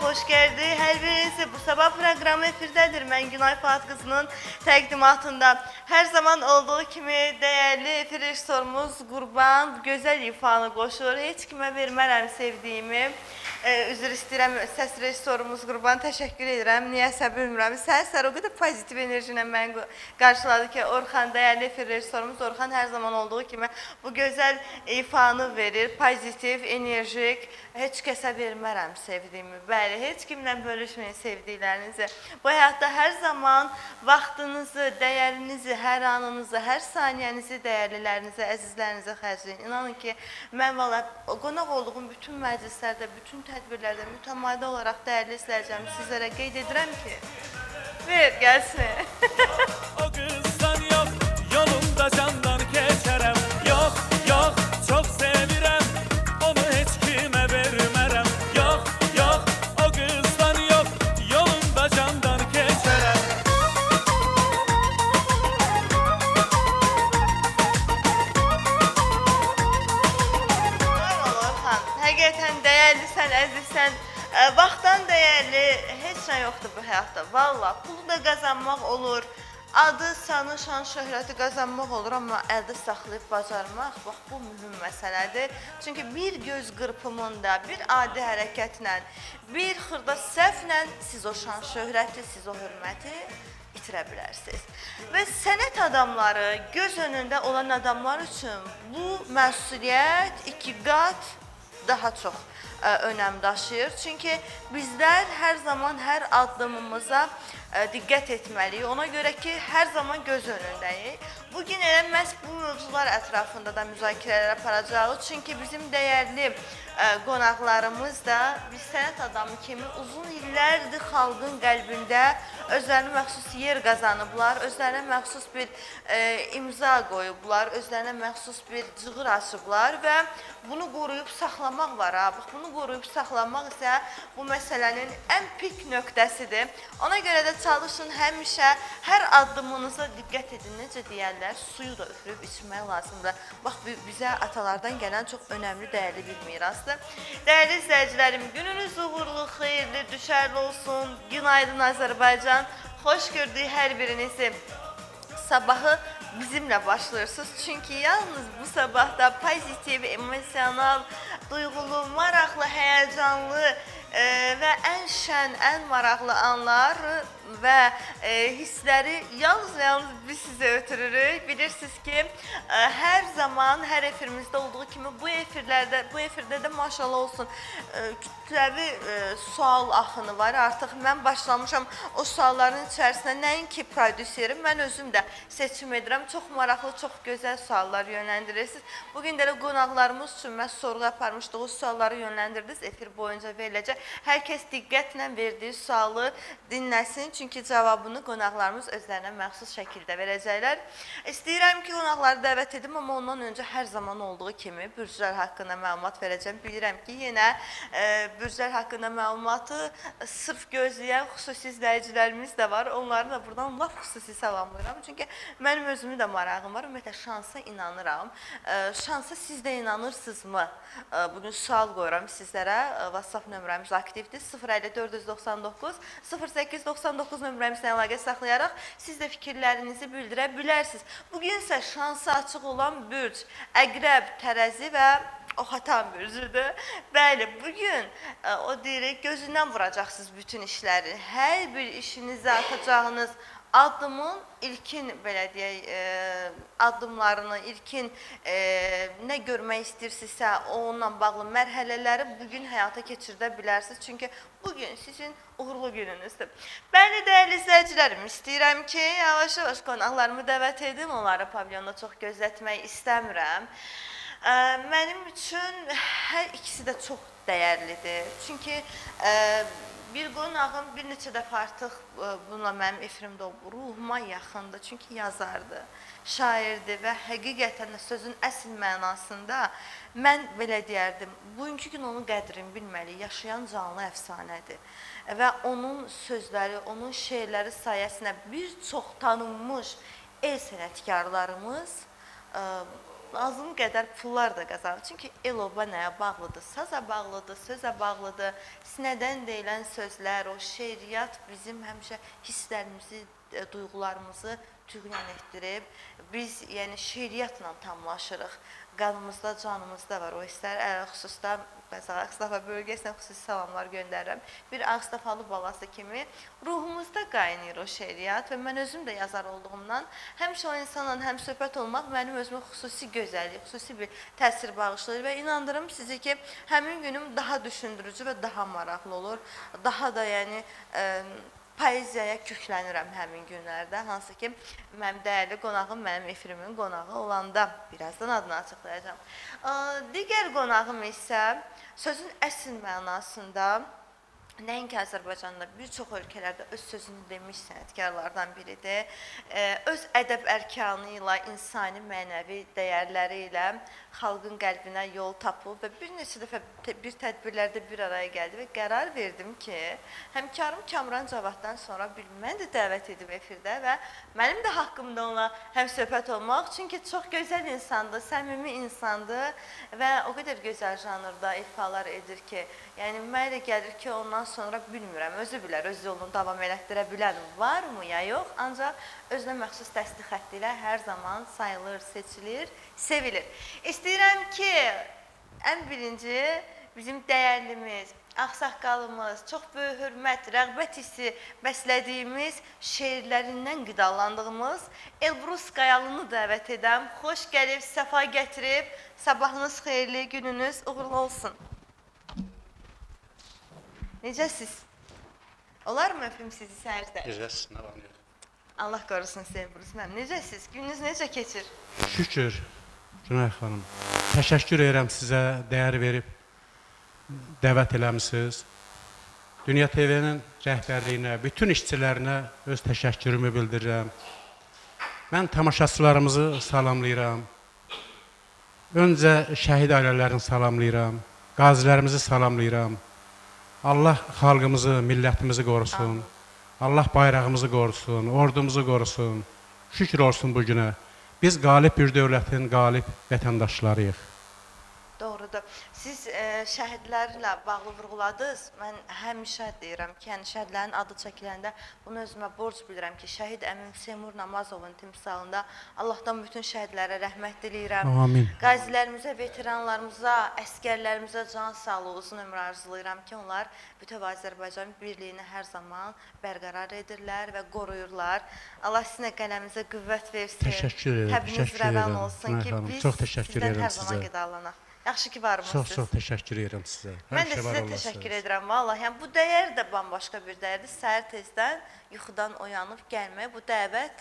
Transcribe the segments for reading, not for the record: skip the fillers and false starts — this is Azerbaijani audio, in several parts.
hoş geldi. Hər birinizi bu sabah proqramı efirdədir. Mən Günay Fuad qızının təqdimatında. Hər zaman olduğu kimi dəyərli efir rejissorumuz Qurban gözəl ifanı qoşur. Heç kimə vermərəm sevdiyimi. Üzr istəyirəm, səs rejissorumuz Qurban, təşəkkür edirəm. Niyəsə bilmirəm. Səhər o qədər pozitiv enerji ilə məni qarşıladı ki, Orxan, dəyərli efir rejissorumuz Orxan hər zaman olduğu kimi bu gözəl ifanı verir. Pozitiv, enerjik. Heç kəsə vermərəm sevdiyimi. Bəli, heç kimlə bölüşməyin sevdiklərinizi. Bu həyatda hər zaman vaxtınızı, dəyərinizi, hər anınızı, hər saniyənizi, dəyərlilərinizi, əzizlərinizi xərcləyin. İnanın ki, mən valla qonaq olduğum bütün məclislərdə, bütün tədbirlərdə mütəmadi olaraq dəyərli izləyəcəm. Sizlərə qeyd edirəm ki, ver, gəlsin. O qızdan yox, yolunda candan keçərəm. Yox, yox, çox sevirəm, onu heç kimə vermərəm. Yox, yox, o qızdan yox, yolunda candan keçərəm. Bravo Orxan, həqiqətən dəyərlisən, əzizsən. Vaxtdan dəyərli heç nə yoxdur bu həyatda. Valla, pulu da qazanmaq olur, adı, sanı, şan, şöhrəti qazanmaq olur, amma əldə saxlayıb bacarmaq, bax, bu mühüm məsələdir. Çünki bir göz qırpımında, bir adi hərəkətlə, bir xırda səhvlə siz o şan, şöhrəti, siz o hörməti itirə bilərsiniz. Və sənət adamları, göz önündə olan adamlar üçün bu məsuliyyət iki qat daha çox önəm daşıyır. Çünki bizlər hər zaman hər addımımıza diqqət etməliyik. Ona görə ki, hər zaman göz önündəyik. Bugün elə məhz bu mövzular ətrafında da müzakirələr aparacağıq. Çünki bizim dəyərli qonaqlarımız da bir sənət adamı kimi uzun illərdir xalqın qəlbində özlərinə məxsus yer qazanıblar, özlərinə məxsus bir imza qoyublar, özlərinə məxsus bir cığır açıblar və bunu qoruyub saxlamaq var. Bax, bunu qoruyub saxlamaq isə bu məsələnin ən pik nöqtəsidir. Ona görə də çalışın həmişə hər addımınıza diqqət edin. Necə deyərlər, suyu da üfürüb içmək lazımdır. Bax, bizə atalardan gələn çox önəmli, dəyərli bir mirasdır. Dəyərli izləyicilərim, gününüz uğurlu, xeyirli, düşərli olsun. Günaydın Azərbaycan. Xoş gördük hər birinizi. Sabahı bizimlə başlayırsınız. Çünki yalnız bu sabahda pozitiv, emosional, duyğulu, maraqlı, həyəcanlı və ən şən, ən maraqlı anlar və hissləri yalnız biz sizə ötürürük. Bilirsiniz ki, hər zaman, hər efirimizdə olduğu kimi bu efirdə də maşallah olsun kütləvi sual axını var. Artıq mən başlamışam o sualların içərisində nəinki prodüserim, mən özüm də seçim edirəm. Çox maraqlı, çox gözəl suallar yönləndirirsiniz. Bugün də qonaqlarımız üçün mən sorğu aparmışdıq, o sualları yönləndirdiniz, efir boyunca veriləcək. Hər kəs diqqətlə verdiyi sualı dinləsin, çünki cavabını qonaqlarımız özlərinə məxsus şəkildə verəcəklər. İstəyirəm ki, qonaqları dəvət edim, amma ondan öncə hər zaman olduğu kimi bürclər haqqında məlumat verəcəm. Bilirəm ki, yenə bürclər haqqında məlumatı sırf gözləyən xüsusi izləyicilərimiz də var. Onları da buradan laf xüsusi salamlayıram. Çünki mənim özümün də marağım var. Ümumiyyətlə, şansa inanıram. Şansa siz də inanırsınızmı? Bugün sual qoyuram sizlərə. WhatsApp nömrəmiz aktivdir. 05499 0899 nömrəmizlə əlaqə saxlayaraq siz də fikirlərinizi bildirə bilərsiniz. Bugün isə şansı açıq olan bürc, əqrəb, tərəzi və Oxatan bürcüdür. Bəli, bugün o deyirik, gözündən vuracaqsınız bütün işləri. Hər bir işinizi atacağınız addımın ilkin, belə deyək, addımlarını, ilkin nə görmək istəyirsinizsə, onunla bağlı mərhələləri bugün həyata keçirdə bilərsiniz. Çünki bugün sizin uğurlu gününüzdür. Bəli, dəyərli izləyicilərim, istəyirəm ki, yavaş-yavaş qonaqlarımı dəvət edim. Onları pavilyonda çox gözlətmək istəmirəm. Mənim üçün hər ikisi də çox dəyərlidir. Çünki bir qonağım bir neçə dəfə artıq bununla mənim efirimdə ruhuma yaxındır. Çünki yazardır, şairdir və həqiqətən də sözün əsl mənasında mən belə deyərdim, bugünkü gün onun qədrini bilməli, yaşayan canlı əfsanədir. Və onun sözləri, onun şeirləri sayəsində bir çox tanınmış el sənətkarlarımız lazım qədər pullar da qazanır. Çünki el-oba nəyə bağlıdır? Saza bağlıdır, sözə bağlıdır. Sinədən deyilən sözlər, o şeiriyyat bizim həmişə hisslərimizi, duyğularımızı tüğyan etdirib. Biz yəni şeiriyyatla tamlaşırıq. Qanımızda, canımızda var o hisslər. Xüsusda məsələn, Ağstafa bölgəsinə xüsusi salamlar göndərirəm. Bir Ağstafalı balası kimi ruhumuzda qaynayır o şeiriyyat və mən özüm də yazar olduğumdan həmişə o insanla həm söhbət olmaq mənim özümə xüsusi gözəllik, xüsusi bir təsir bağışlayır və inandırım sizi ki, həmin günüm daha düşündürücü və daha maraqlı olur. Daha da yəni poeziyaya köklənirəm həmin günlərdə, hansı ki, mənim dəyərli qonağım, mənim efirimin qonağı olanda birazdan adını açıqlayacağam. Digər qonağım isə sözün əsl mənasında nəinki Azərbaycanda, bir çox ölkələrdə öz sözünü demiş sənətkarlardan biridir. Öz ədəb ərkanı ilə, insani mənəvi dəyərləri ilə xalqın qəlbinə yol tapıb və bir neçə dəfə bir tədbirlərdə bir araya gəldi və qərar verdim ki, həmkarım Kamran Cavaddan sonra mən də dəvət edib efirdə və mənim də haqqımda ona həm söhbət olmaq, çünki çox gözəl insandır, səmimi insandır və o qədər gözəl janrda ifalar edir ki, yəni mənə elə gəlir ki, ondan sonra bilmirəm, özü bilər, öz yolunu davam elətdirə bilən varmı ya yox, ancaq özünə məxsus təsdiq xətti ilə hər zaman sayılır, seçilir, sevilir. İstəyirəm ki, ən birinci bizim dəyərlimiz, ağsaqqalımız, çox böyük hörmət, rəğbət hissi bəslədiyimiz şeirlərindən qidalandığımız Elbrus Qayalını dəvət edəm. Xoş gəlib, səfa gətirib, sabahınız xeyirli, gününüz uğurlu olsun. Necəsiz? Olar mı öpüm sizi səhər-səhər? Necəsiz, nə var, yox? Allah qorusun Elbrus mənim. Necəsiz? Gününüz necə keçir? Şükür, Günay xanım. Təşəkkür edirəm sizə, dəyər verib, dəvət eləmişsiniz. Dünya TV-nin rəhbərliyinə, bütün işçilərinə öz təşəkkürümü bildirirəm. Mən tamaşaçılarımızı salamlayıram. Öncə şəhid ailələrini salamlayıram, qazilərimizi salamlayıram. Allah xalqımızı, millətimizi qorusun. Allah bayrağımızı qorusun, ordumuzu qorusun. Şükür olsun bu günə. Biz qalib bir dövlətin qalib vətəndaşlarıyıq. Doğrudur. Siz şəhidlərlə bağlı vurğuladınız. Mən həmişə deyirəm ki, yəni şəhidlərin adı çəkiləndə bunu özümə borc bilirəm ki, şəhid əmim Seymur Namazovun timsalında Allahdan bütün şəhidlərə rəhmət diləyirəm. Amin. Qazilərimizə, veteranlarımıza, əskərlərimizə can sağlığı, uzun ömür arzulayıram ki, onlar bütöv Azərbaycan birliyini hər zaman bərqərar edirlər və qoruyurlar. Allah sizinə qələmizə qüvvət versin. Təşəkkür edirəm. Təbiniz rəvan olsun ki, biz çox təşəkkür sizdən edirəm hər zaman sizə. qidalanaq. Yaxşı ki, varmısınız. Çox təşəkkür edirəm sizə. Mən də sizə təşəkkür edirəm. Vallahi, yəni bu dəyər də bambaşqa bir dəyərdir. Səhər tezdən yuxudan oyanıb gəlmək, bu dəvət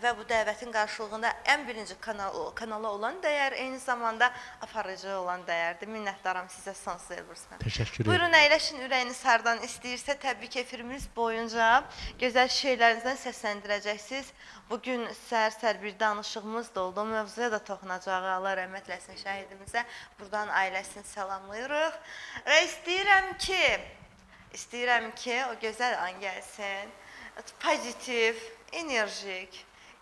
və bu dəvətin qarşılığında ən birinci kanala olan dəyər, eyni zamanda aparıcı olan dəyərdir. Minnətdaram sizə sonsuz Elbrus mənim. Təşəkkür edirəm. Buyurun, əyləşin, ürəyiniz hardan istəyirsə, təbii ki, efirimiz boyunca gözəl şeylərinizdən səsləndirəcəksiniz. Bugün səhər-səhər bir danışığımız da oldu. O mövzuya da toxunacaq. Allah rəhmət eləsin şəhidimizə. Buradan ailəsini salamlayırıq. Və istəyirəm ki, o gözəl an gəlsin. Pozitiv, enerjik,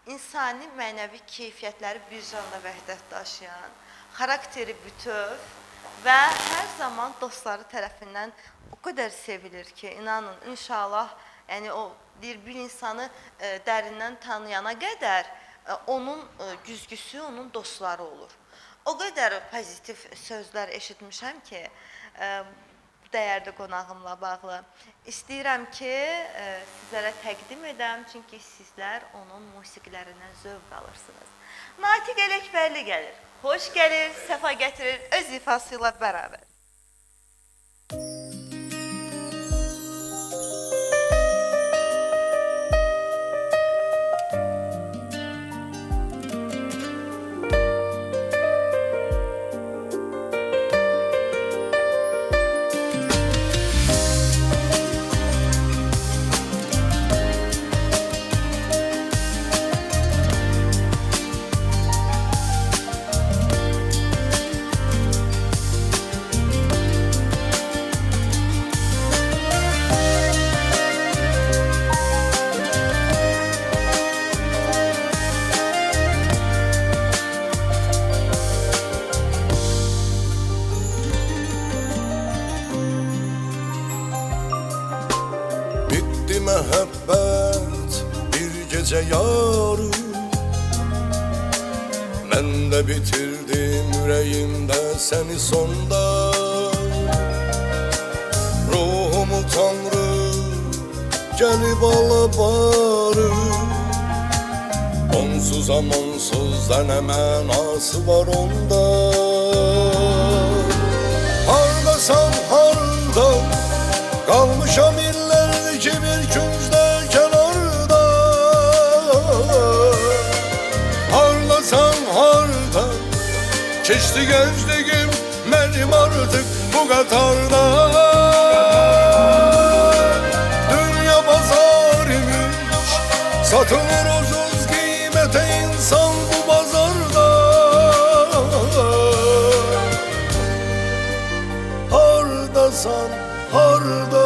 insani mənəvi keyfiyyətləri bir canda vəhdət daşıyan, xarakteri bütöv və hər zaman dostları tərəfindən o qədər sevilir ki, inanın, inşallah, yəni o deyir, bir insanı dərindən tanıyana qədər onun güzgüsü, onun dostları olur. O qədər pozitiv sözlər eşitmişəm ki, dəyərli qonağımla bağlı. İstəyirəm ki, sizlərə təqdim edəm, çünki sizlər onun musiqilərindən zövq alırsınız. Natiq Ələkbərli gəlir, xoş gəlir, səfa gətirir, öz ifası ilə bərabər. məhəbbət bir gecə yarı. Mən də bitirdim ürəyimdə səni sonda. Ruhumu Tanrı gəlib alabarı. Onsuz amonsuz da nə mənası var onda. Hardasan harda, qalmışam illərdir ki bir küncdə kənarda. Hardasan harda, keçdi gəncliyim mənim artıq bu qatarda. Dünya bazar imiş, satılır ucuz qiymətə insan bu bazarda. Hardasan harda.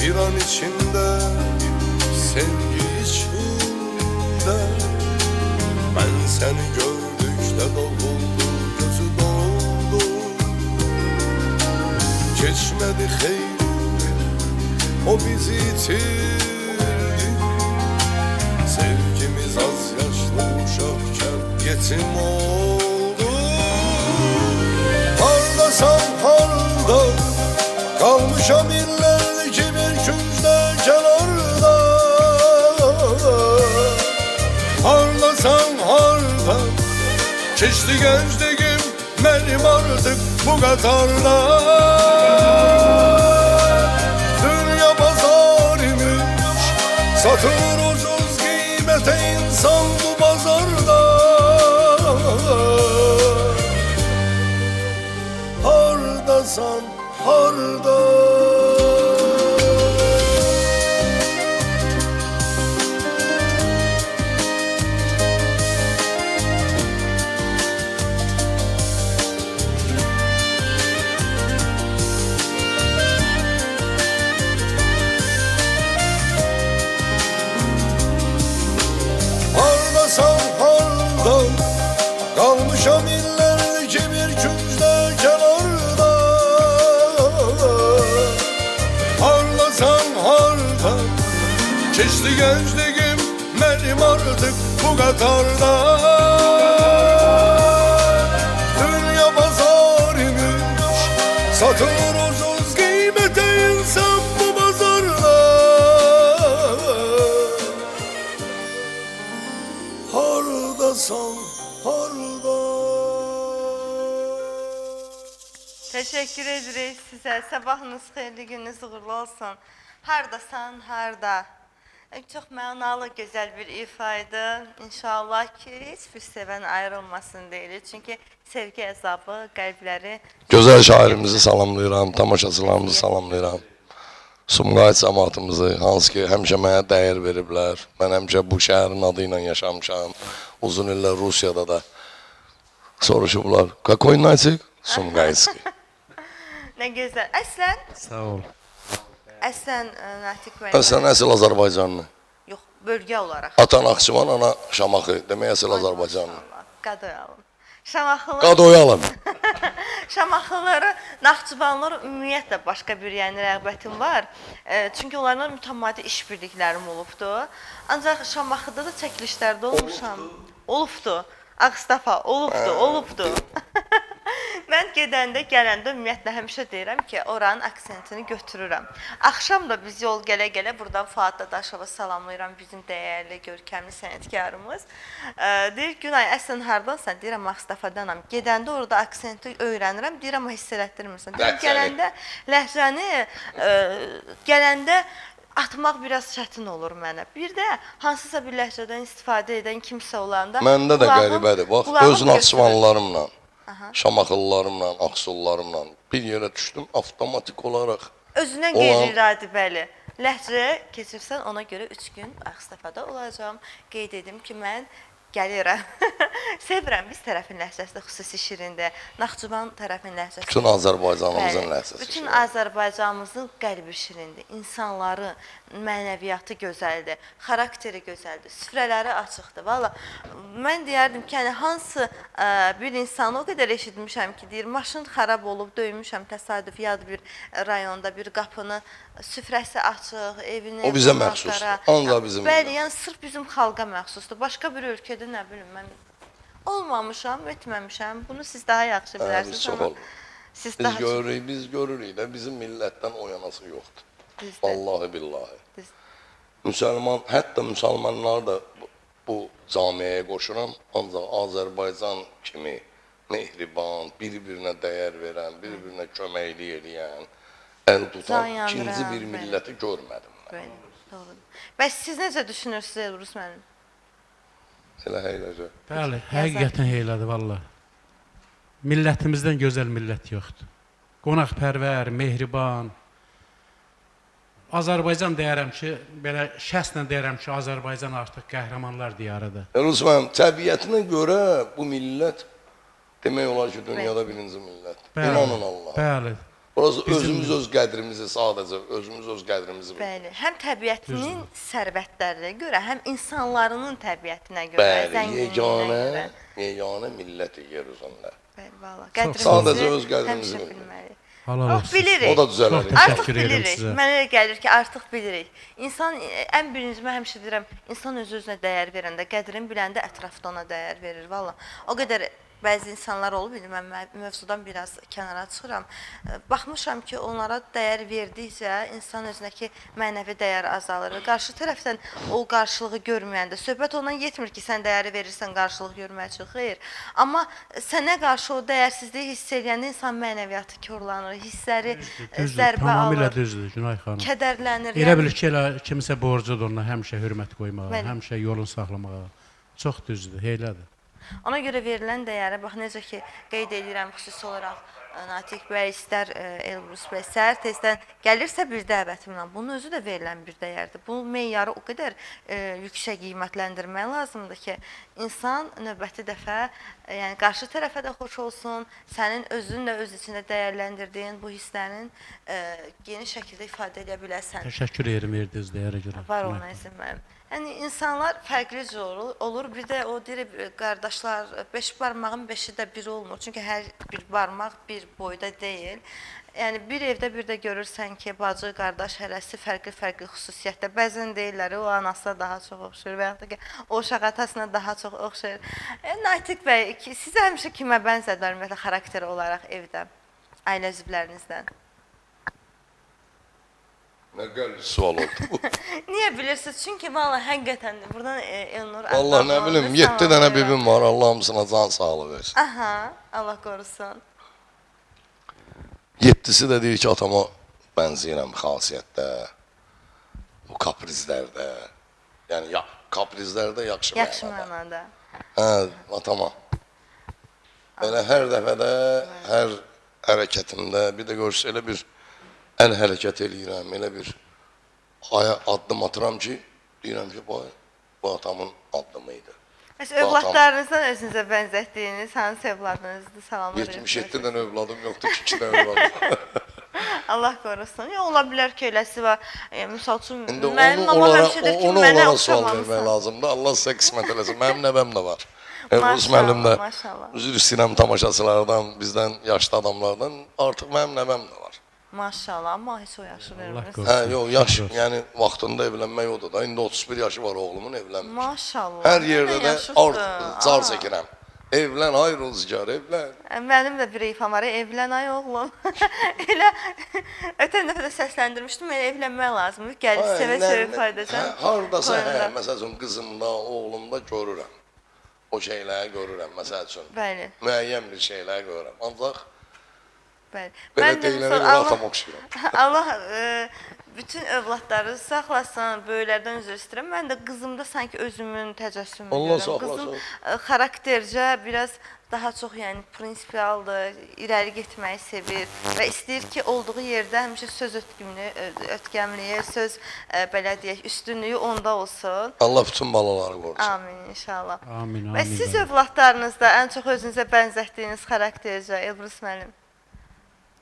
Bir an içinde, sevgi içinde, ben seni gördükçe doldu, gözü doldu. Geçmedi xeyli, o bizi itirdi. Sevgimiz az yaşlı uşakken yetim oldu. Hardasan harda, kalmışam illerdir ki bir küncdə kənarda. Hardasan harda, keçdi gəncliyim mənim artıq bu qatarda. Dünya bazar imiş, satılır ucuz qiymətə insan bu bazarda. Hardasan harda. Hardasan harda, qalmışam illərdir ki bir küncdə kənarda. Hardasan harda, keçdi gəncliyim mənim artıq bu qatarda. Dünya bazar imiş, satılır ucuz qiymətə insan bu bazarda. Hardasan harda. Teşekkür ederiz size. Sabahınız xeyirli, gününüz uğurlu olsun. Hardasan harda. Çox mənalı, gözəl bir ifaydı. İnşallah ki, hiçbir sevən ayrılmasın deyilir. Çünki sevgi əzabı qəlbləri... Gözəl şairimizi salamlayıram, tamaşaçılarımızı salamlayıram. Sumqayıt cəmaatımızı, hansı ki həmişə mənə dəyər veriblər. Mən həmişə bu şəhərin adı ilə yaşamışam. Uzun illər Rusiyada da soruşublar. Kakoy naçik? Sumqayitski. Nə gözəl. Əslən, Sağ ol. Natiq bəy. Sən əsl Azərbaycanlı. Yox, bölgə olaraq. Atan Naxçıvan, ana Şamaxı. Demək əsl Azərbaycanlı. Qadoyalım. Şamaxılı. Qadoyalım. Şamaxıları, Naxçıvanları ümumiyyətlə başqa bir rəğbətim var. Çünki onlarla mütəmadi işbirliklərim olubdu. Ancaq Şamaxıda da çəkilişlərdə olmuşam. Olubdu. Ağstafa, olubdu. Mən gedəndə, gələndə ümumiyyətlə həmişə deyirəm ki, oranın aksentini götürürəm. Axşam da biz yol gələ-gələ buradan Fuad Dadaşova salamlayıram, bizim dəyərli, görkəmli sənətkarımız. Deyir, Günay, əslən hardansan? Deyirəm, Ağstafadanam. Gedəndə orada aksenti öyrənirəm, deyirəm, hiss elətdirmirsən. Gələndə ləhcəni, gələndə atmaq biraz çətin olur mənə. Bir də hansısa bir ləhcədən istifadə edən kimsə olanda... Məndə də qəribədir. Bax, öz Naxçıvanlılarımla, Şamaxılılarımla, Ağsullarımla bir yerə düşdüm, avtomatik olaraq. Özünə qeyri-iradi, bəli. Ləhcəyə keçirsən, ona görə 3 gün Ağstafada olacağım. Qeyd edim ki, mən gəlirəm. Sevirəm biz tərəfin ləhcəsi də xüsusi şirindir. Naxçıvan tərəfin ləhcəsi. Bütün Azərbaycanımızın Bəli, ləhcəsi bütün şirindir. Azərbaycanımızın qəlbi şirindir. İnsanları, mənəviyyatı gözəldir, xarakteri gözəldir, süfrələri açıqdır. Valla mən deyərdim ki, yəni hansı bir insanı o qədər eşitmişəm ki, deyir, maşın xarab olub, döymüşəm təsadüfi yad bir rayonda bir qapını, süfrəsi açıq, evini O bizə qonaqlara- məxsusdur. Ancaq bizim Bəli, yəni sırf bizim xalqa məxsusdur. Başqa bir ölkədə nə bilim mən olmamışam, etməmişəm. Bunu siz daha yaxşı Biz bilərsiniz. çox Amma olmuş. siz Biz daha çox görürük də bizim millətdən oyanası yoxdur. düzdür. Vallahi billahi. Düz. Müsəlman, hətta müsəlmanlar da bu camiəyə qoşuram. Ancaq Azərbaycan kimi mehriban, bir-birinə dəyər verən, bir-birinə köməklik eləyən, əl tutan Can yandıran, ikinci bir bəli. milləti görmədim mən. Bəli, doğrudur. Bəs siz necə düşünürsünüz Elbrus müəllim? Elə əyləcə. Bəli, həqiqətən elədir valla. Millətimizdən gözəl millət yoxdur. Qonaqpərvər, mehriban. Azərbaycan deyərəm ki, belə şəxslə deyərəm ki, Azərbaycan artıq qəhrəmanlar diyarıdır. Ruslan, təbiətinə görə bu millət demək olar ki, dünyada birinci millətdir. İnanın Allah. Bəli. Orası özümüz öz qədrimizi sadəcə, özümüz öz qədrimizi bilir. Bəli, həm təbiətinin sərvətlərinə görə, həm insanlarının təbiətinə görə, Bəli, zənginliyinə görə. yeganə millət yer üzündə. Bəli, valla. Sadəcə öz qədrimizi həmişə bilir. bilməliyik. Halal Bax, olsun. bilirik. O da düzələr. Çox təşəkkür Artıq edirəm bilirik. sizə. Mənə elə gəlir ki, artıq bilirik. İnsan ən birinci mən həmişə deyirəm, insan öz-özünə dəyər verəndə, qədrini biləndə ətrafda ona dəyər verir. Valla. O qədər bəzi insanlar olub, mən mövzudan biraz kənara çıxıram. Baxmışam ki, onlara dəyər verdikcə insan özündəki mənəvi dəyər azalır. Qarşı tərəfdən o qarşılığı görməyəndə söhbət ondan yetmir ki, sən dəyəri verirsən, qarşılıq görməyə çıx. Xeyr. Amma sənə qarşı o dəyərsizliyi hiss edəndə insan mənəviyyatı korlanır, hissləri Düzdür, zərbə tamamilə alır, düzdür Günay xanım. kədərlənir. Elə bilir ki, elə kimisə borcudur ona həmişə hörmət qoymağa, Bəli. həmişə yolun saxlamağa. Çox düzdür, elədir. Ona görə verilən dəyərə bax necə ki qeyd edirəm xüsusi olaraq Natiq bəy istər Elbrus bəy səhər tezdən gəlirsə bir dəvətimlə bunun özü də verilən bir dəyərdir. Bu meyarı o qədər yüksək qiymətləndirmək lazımdır ki, insan növbəti dəfə yəni qarşı tərəfə də xoş olsun, sənin özün də öz içində dəyərləndirdiyin bu hisslərin geniş şəkildə ifadə edə biləsən. Təşəkkür edirəm verdiyiniz dəyərə görə. Var ona izin mənim. Yəni insanlar fərqli cür olur. Bir də o deyir qardaşlar 5 barmağın 5-i də bir olmur. Çünki hər bir barmaq bir boyda deyil. Yəni bir evdə bir də görürsən ki, bacı, qardaş hərəsi fərqli-fərqli xüsusiyyətdə. Bəzən deyirlər o anasına daha çox oxşayır və yaxud da ki, o uşaq atasına daha çox oxşayır. Natiq bəy, sizə həmişə kimə bənzədilər ümumiyyətlə xarakter olaraq evdə, ailə üzvlərinizdən? Nə qəl sual oldu bu? Niyə bilirsiniz? Çünki valla həqiqətən buradan Elnur Vallahi nə bilim, 7 dənə bibim var. Allah hamısına can sağlığı versin. Aha, Allah qorusun. 7'si də deyir ki, atama bənzəyirəm xasiyyətdə, bu kaprizlərdə. Yəni ya kaprizlərdə yaxşı Yaxşı mənada. mənada. Hə, atama. Elə hər dəfədə, hər hərəkətimdə bir də görürsə elə bir əl hərəkət eləyirəm, elə bir addım atıram ki, deyirəm ki, bu atamın addımı idi. Bəs övladlarınızdan özünüzə bənzətdiyiniz hansı övladınızdır? Salamlar. 77 dənə övladım yoxdur, 2 dənə övladım. Allah qorusun. Ya ola bilər ki, eləsi var. Misal üçün İndi mənim mamam həmişə deyir ki, onu mənə onlara sual vermək oxşamamısan. lazımdır. Allah sizə qismət eləsin. Mənim nəvəm də var. Elbrus Maşallah, müəllim də maşallah. üzr istəyirəm tamaşaçılardan, bizdən yaşlı adamlardan artıq mənim nəvəm də var. Maşallah, amma heç o yaşı vermir. qorusun. Hə, yox, yaş, yəni vaxtında evlənmək odur da. İndi 31 yaşı var oğlumun, evlənmir. Maşallah. Hər yerdə də car Aa. çəkirəm. Evlən, ay Rozgar, evlən. Mənim də bir ifam var, evlən ay oğlum. Elə ötən dəfə də səsləndirmişdim, elə evlənmək lazımdır. Gəlir sevə-sevə faydacan. Hardasa, hə, məsəl üçün qızımda, oğlumda görürəm. O şeyləri görürəm, məsəl üçün. Bəli, Müəyyən bir şeyləri görürəm. Ancaq bəli. belə deyilənə görə atam oxşuyuram. Allah bütün övladları saxlasın, böyüklərdən üzr istəyirəm. Mən də qızımda sanki özümün təcəssümünü Allah görürəm. saxlasın. Qızım xaraktercə biraz daha çox yəni prinsipialdır, irəli getməyi sevir və istəyir ki, olduğu yerdə həmişə söz ötkəmliyi, söz belə deyək, üstünlüyü onda olsun. Allah bütün balaları qorusun. Amin inşallah. Amin, amin. Və siz övladlarınızda ən çox özünüzə bənzətdiyiniz xaraktercə Elbrus müəllim.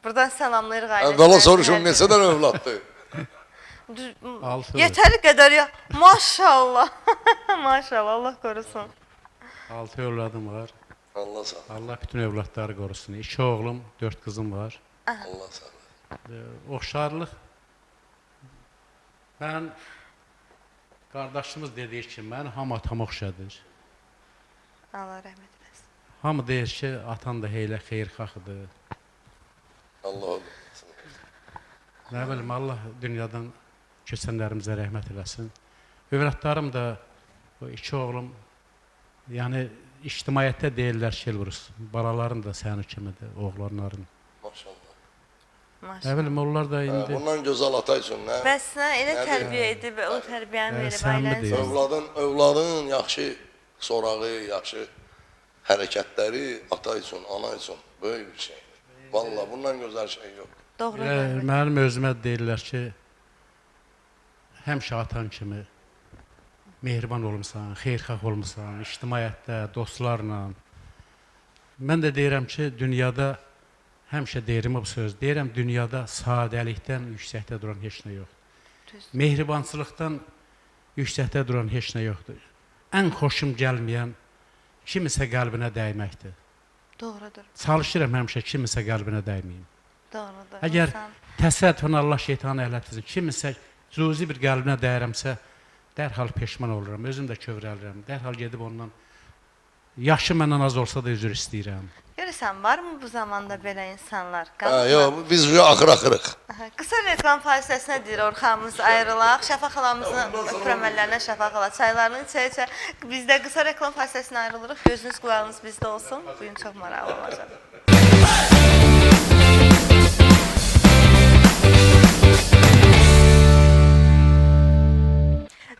Buradan salamlayırıq ailəsinə. Əvvəla soruşum, neçədən övladdır? Yetəri qədər ya. Maşallah. Maşallah, Allah qorusun. 6 övladım var. Allah sağ ol. Allah bütün övladları qorusun. 2 oğlum, 4 qızım var. Allah sağ ol. Oxşarlıq. Mən qardaşımız dediyi ki, mən hamı atama oxşadır. Allah rəhmət eləsin. Hamı deyir ki, atan da heylə xeyirxahıdır. Allah olsun. Nə bilim, Allah dünyadan keçənlərimizə rəhmət eləsin. Övladlarım da, o 2 oğlum, yəni ictimaiyyətdə deyirlər ki, Elbrus, balaların da sənin kimidir, oğlanların. Maşallah. Nə bilim, onlar da indi... Bundan gözəl ata üçün, nə? Bəs nə elə tərbiyə edib, o tərbiyəni verib ailənizə? Övladın yaxşı sorağı, yaxşı hərəkətləri ata üçün, ana üçün böyük bir şeydir. Vallahi bundan gözəl şey yox. Doğru. Mənim özümə deyirlər ki, həmişə atan kimi mehriban olmuşsan, xeyirxah olmuşsan, ictimaiyyətdə, dostlarla. Mən də deyirəm ki, dünyada, həmişə deyirəm bu söz, deyirəm dünyada sadəlikdən yüksəkdə duran heç nə yoxdur. Mehribançılıqdan yüksəkdə duran heç nə yoxdur. Ən xoşum gəlməyən kimisə qəlbinə dəyməkdir. Doğrudur. Çalışıram həmişə kimisə qəlbinə dəyməyim. Doğrudur. Əgər təsadüfən Allah şeytanı əhlətdirsin, kimisə cüzi bir qəlbinə dəyərəmsə, dərhal peşman oluram, özüm də kövrəlirəm, dərhal gedib ondan, yaşı məndən az olsa da üzr istəyirəm. Görürsən, varmı bu zamanda belə insanlar? Yox, biz axır-axırıq. Qısa reklam fasiləsinə deyir, Orxanımız ayrılaq, Şəfa xalamızın öpürəməllərinə Şəfa xala çaylarını içə-içə. Biz də qısa reklam fasiləsinə ayrılırıq, gözünüz qulağınız bizdə olsun, bugün çox maraqlı olacaq.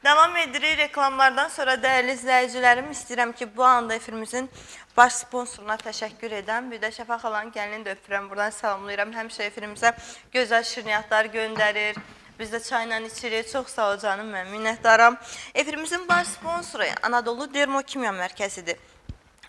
Davam edirik reklamlardan sonra dəyərli izləyicilərim, istəyirəm ki, bu anda efirimizin baş sponsoruna təşəkkür edən, bir də Şəfa xalanın gəlini də öpürəm, buradan salamlayıram. Həmişə efirimizə gözəl şirniyyatlar göndərir, biz də çayla içirik. Çox sağ ol canım, mən minnətdaram. Efirimizin baş sponsoru Anadolu Dermokimya Mərkəzidir.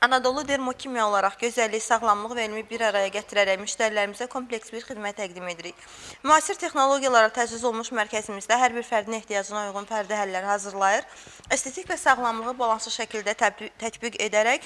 Anadolu Dermokimya olaraq gözəllik, sağlamlıq və elmi bir araya gətirərək müştərilərimizə kompleks bir xidmət təqdim edirik. Müasir texnologiyalara təchiz olmuş mərkəzimizdə hər bir fərdin ehtiyacına uyğun fərdi həllər hazırlayır. Estetik və sağlamlığı balanslı şəkildə tətbiq edirik.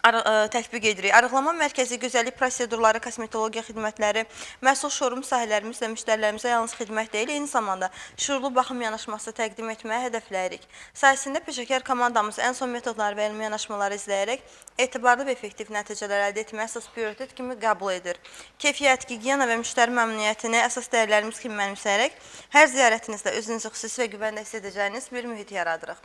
Arıqlama mərkəzi, gözəllik prosedurları, kosmetologiya xidmətləri, məhsul şorum sahələrimizlə müştərilərimizə yalnız xidmət deyil, eyni zamanda şuurlu baxım yanaşması təqdim etməyə hədəfləyirik. Sayəsində peşəkar komandamız ən son metodları və elmi yanaşmaları izləyərək etibarlı və effektiv nəticələr əldə etməyə əsas prioritet kimi qəbul edir. Keyfiyyət, gigiyena və müştəri məmnuniyyətini əsas dəyərlərimiz kimi mənimsəyərək hər ziyarətinizdə özünüzü xüsusi və güvəndə hiss edəcəyiniz bir mühit yaradırıq.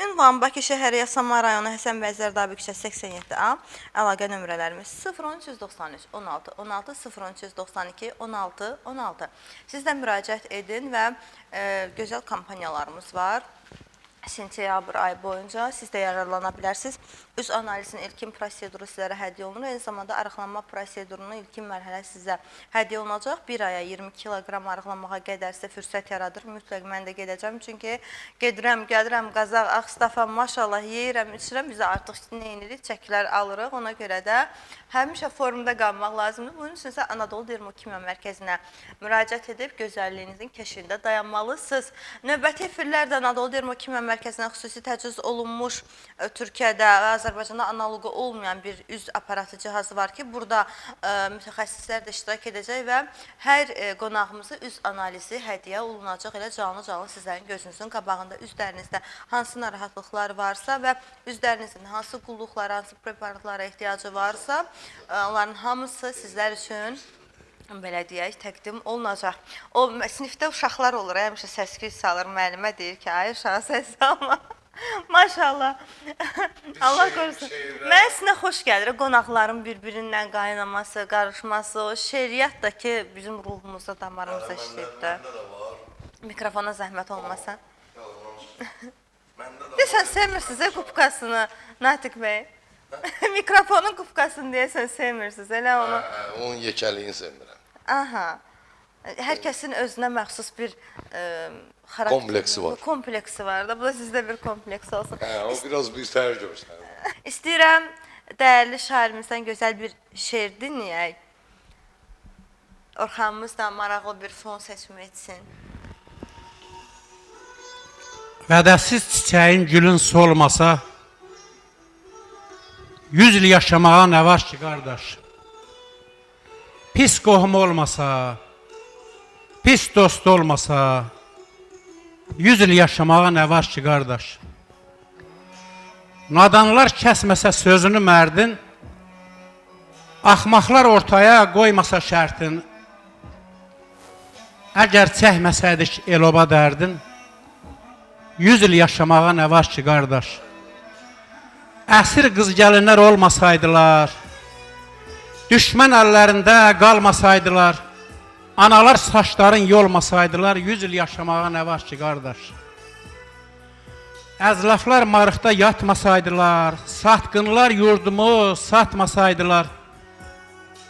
Ünvan Bakı şəhəri Yasamal rayonu Həsən bəy Zərdabi küçəsi 87A. Əlaqə nömrələrimiz 01393 16 16 01392 16 16. Siz də müraciət edin və gözəl kampaniyalarımız var. Sentyabr ayı boyunca siz də yararlana bilərsiniz. Üz analizinin ilkin proseduru sizlərə hədiyyə olunur. Eyni zamanda arıqlanma prosedurunun ilkin mərhələ sizə hədiyyə olunacaq. Bir aya 20 kiloqram arıqlanmağa qədər sizə fürsət yaradır. Mütləq mən də gedəcəm. Çünki gedirəm, gəlirəm, qazaq, Ağstafa, maşallah, yeyirəm, içirəm. Biz artıq nə edirik? Çəkilər alırıq. Ona görə də həmişə formda qalmaq lazımdır. Bunun üçün isə Anadolu Dermokimya Mərkəzinə müraciət edib gözəlliyinizin keşiyində dayanmalısınız. Növbəti efirlərdə Anadolu Dermokimya Mərkəzinə xüsusi təchiz olunmuş Türkiyədə və Azərbaycanda analoqu olmayan bir üz aparatı cihazı var ki, burada mütəxəssislər də iştirak edəcək və hər qonağımızı üz analizi hədiyyə olunacaq. Elə canlı-canlı sizlərin gözünüzün qabağında üzlərinizdə hansı narahatlıqlar varsa və üzlərinizin hansı qulluqlara, hansı preparatlara ehtiyacı varsa, onların hamısı sizlər üçün belə deyək, təqdim olunacaq. O, sinifdə uşaqlar olur, həmişə səs-küy salır, müəllimə deyir ki, ay uşağı səs salma. Maşallah. Allah qorusun. Mən sizinə xoş gəlir. Qonaqların bir-birindən qaynaması, qarışması, o şeiriyyat da ki, bizim ruhumuzda, damarımızda işləyib də. Mikrofona zəhmət olmasa. Desən, sevmirsiniz kubkasını, Natiq bəy? Mikrofonun qufqasını deyəsən sevmirsiniz, elə onu. Onun yekəliyini sevmirəm. Aha. Hər kəsin özünə məxsus bir xarakter, Kompleksi var. Kompleksi var da. Bu da sizdə bir kompleks olsun. O biraz bir tər göstərir. İstəyirəm dəyərli şairimizdən gözəl bir şeir dinləyək. Orxanımız da maraqlı bir fon seçimi etsin. Vədəsiz çiçəyin gülün solmasa, 100 il yaşamağa nə var ki, qardaş? Pis qohum olmasa, pis dost olmasa, 100 il yaşamağa nə var ki, qardaş? Nadanlar kəsməsə sözünü mərdin, axmaqlar ortaya qoymasa şərtin, əgər çəkməsəydik el-oba dərdin, 100 il yaşamağa nə var ki, qardaş? Əsir qız gəlinlər olmasaydılar, düşmən əllərində qalmasaydılar, analar saçların yolmasaydılar, 100 il yaşamağa nə var ki, qardaş? Əzlaflar marıqda yatmasaydılar, satqınlar yurdumu satmasaydılar,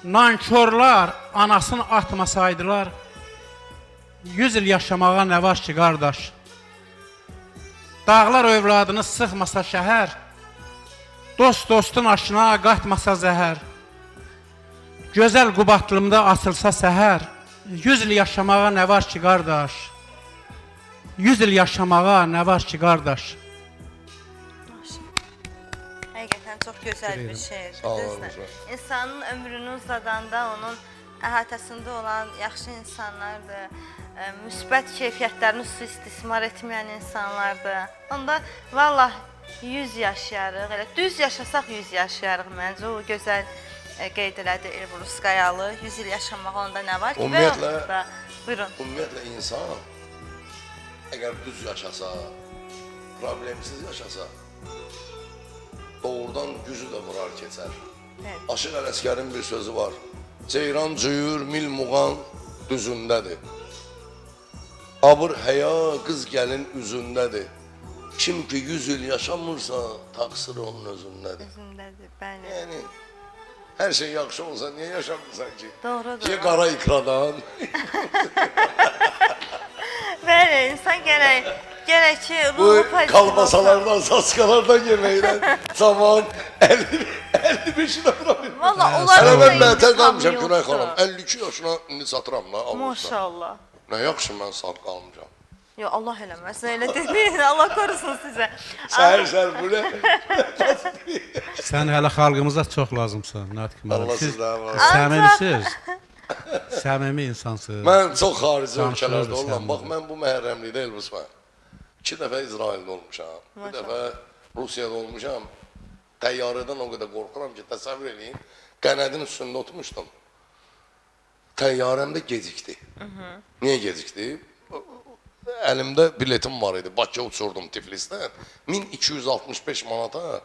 nankörlər anasını atmasaydılar, 100 il yaşamağa nə var ki, qardaş? Dağlar övladını sıxmasa şəhər, dost dostun aşına qatmasa zəhər, gözəl Qubatlımda açılsa səhər, 100 il yaşamağa nə var ki, qardaş? 100 il yaşamağa nə var ki, qardaş? Həqiqətən çox gözəl bir şeir. Sağ olun, Düzdür. sağ olun. İnsanın ömrünü uzadanda onun əhatəsində olan yaxşı insanlardır, müsbət keyfiyyətlərini istismar etməyən insanlardır. Onda vallah 100 yaşayarıq, elə düz yaşasaq 100 yaşayarıq məncə. O gözəl qeyd elədi Elbrusqayalı. 100 il yaşamağa onda nə var ki? Ümumiyyətlə, buyurun. Ümumiyyətlə insan əgər düz yaşasa, problemsiz yaşasa, doğrudan gücü də vurar keçər. Evet. Aşıq Ələsgərin bir sözü var. Ceyran cüyür, mil muğan düzündədir. Abır həya qız gəlin üzündədir. Kim ki 100 il yaşamırsa, taksiri onun özündədir. Üzündədir, bəli. Yəni, hər şey yaxşı olsa, niyə yaşamırsan ki? Doğrudur. Ki qara ikradan. Bəli, insan gərək ki, Bu ruhu pozitiv olsun. kalbasalardan, saskalardan yeməkdən zaman 55'ine bırakın. Valla Hələ onların da mən mətər intiqamı qalmışam Günay yoxdur. xanım. 52 yaşına indi satıram da. Almışam. Maşallah. Nə yaxşı mən sağ qalmışam. Yo, Allah eləməsin, elə demeyin, Allah korusun sizə. Səhər bu nə? Sən hələ xalqımıza çox lazımsan, Natiq müəllim. Allah Siz sizdən var. səmimisiz, səmimi insansınız. Mən çox xarici Danışırdı ölkələrdə olmam. səninlə. Bax, mən bu məhərrəmlikdə Elbrus var. 2 dəfə İsraildə olmuşam. Bir dəfə Rusiyada olmuşam. Təyyarədən o qədər qorxuram ki, təsəvvür edin. Qənədin üstündə oturmuşdum. Təyyarəmdə gecikdi. Niyə gecikdi? Əlimdə biletim var idi. Bakıya uçurdum Tiflisdən. 1265 manata.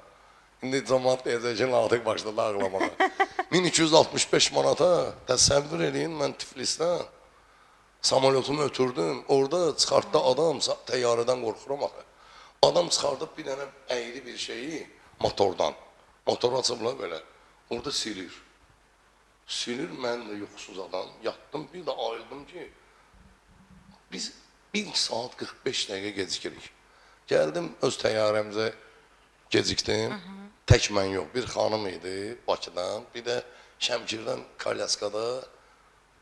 İndi cəmaat deyəcək ki, Natiq başladı ağlamağa. 1265 manata təsəvvür edin, mən Tiflisdən samolyotumu ötürdüm. Orada çıxartdı adam, təyyarədən qorxuram axı. Adam çıxardıb bir dənə əyri bir şeyi motordan. Motor açıblar belə. Orada silir. Silir, mən də yuxusuz adam. Yatdım, bir də ayıldım ki, biz 1 saat 45 dəqiqə gecikirik. Gəldim, öz təyyarəmizə gecikdim. Tək mən yox, bir xanım idi Bakıdan, bir də Şəmkirdən, Kalyaskada,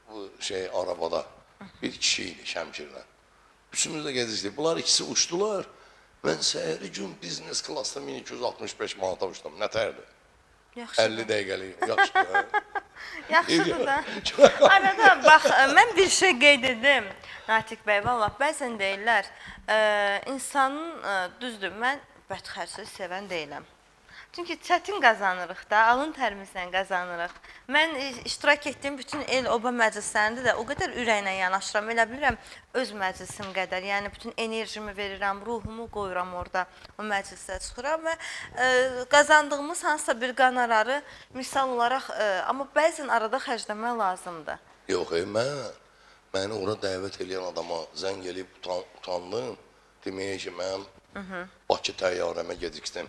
bu arabada bir kişi idi Şəmkirdən. Üçümüz də gecikdik. Bunlar ikisi uçdular. Mən səhəri gün biznes klassda 1265 manata uçdum. Nətərdir? 50 dəqiqəlik, yaxşıdır. Yaxşıdır da. Arada, bax, mən bir şey qeyd edim, Natiq bəy, valla, bəzən deyirlər, insanın, düzdür, mən bədxərçliyi sevən deyiləm. Çünki çətin qazanırıq da, alın tərimizlə qazanırıq. Mən iştirak etdiyim bütün el-oba məclislərində də o qədər ürəklə yanaşıram, elə bilirəm öz məclisim qədər. Yəni, bütün enerjimi verirəm, ruhumu qoyuram orada, o məclisdə çıxıram və qazandığımız hansısa bir qanararı misal olaraq, amma bəzən arada xərcləmək lazımdır. Yox, məni ora dəvət edən adama zəng eləyib utandım. Deməyə ki, mən Bakı təyyarəmə gecikdim.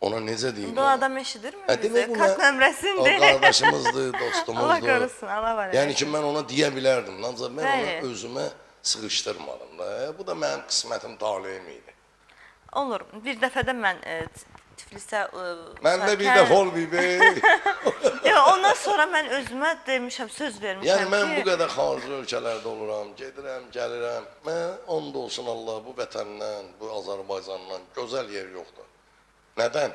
Ona necə deyim? Bu adam eşidirmi Hə, bizi? demək Kart o nömrəsində. qardaşımızdır, Allah dostumuzdur. qorusun, Allah var. Yəni ki, mən ona deyə bilərdim, ancaq mən Bəli. ona özümə sıxışdırmadım da. Bu da mənim qismətim, taleyim idi. Olur. Bir dəfə də mən Tiflisə Məndə bir dəfə olmayıb. Yox, ondan sonra mən özümə demişəm, söz vermişəm Yəni mən bu ki, qədər xarici ölkələrdə oluram, gedirəm, gəlirəm. Mən and olsun Allah bu vətəndən, bu Azərbaycandan gözəl yer yoxdur. Nədən?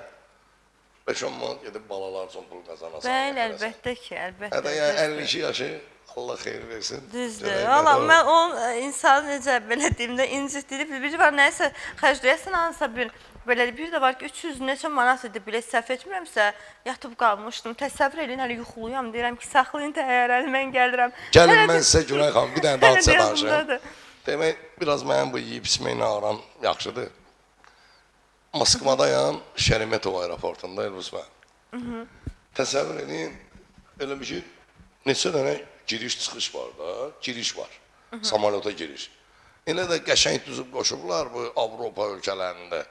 5-10 manat gedib balalar üçün pul qazanasan. bəli, əlbəttə ki, əlbəttə. Hətta yəni 52 yaşı Allah xeyir versin. Düzdür. Valla mən o insanı necə belə deyim də incitdirib, bir var nəyisə xərcləyəsən hansısa bir belə bir də var ki 300 neçə manat idi bilet səhv etmirəmsə yatıb qalmışdım. Təsəvvür edin, hələ yuxuluyam, deyirəm ki saxlayın təyyarəni, mən gəlirəm. Gəlin mən sizə Günay xanım bir dənə daha sizə danışım. danışım. Demək biraz mənim bu yeyib içməklə aram yaxşıdır. Moskvadayam, Şeremetov aeroportunda Elbrus mən. Təsəvvür edin, elə bir şey, neçə dənə giriş-çıxış var da, giriş var, samolyota giriş. Elə də qəşəng düzüb qoşublar bu Avropa ölkələrində.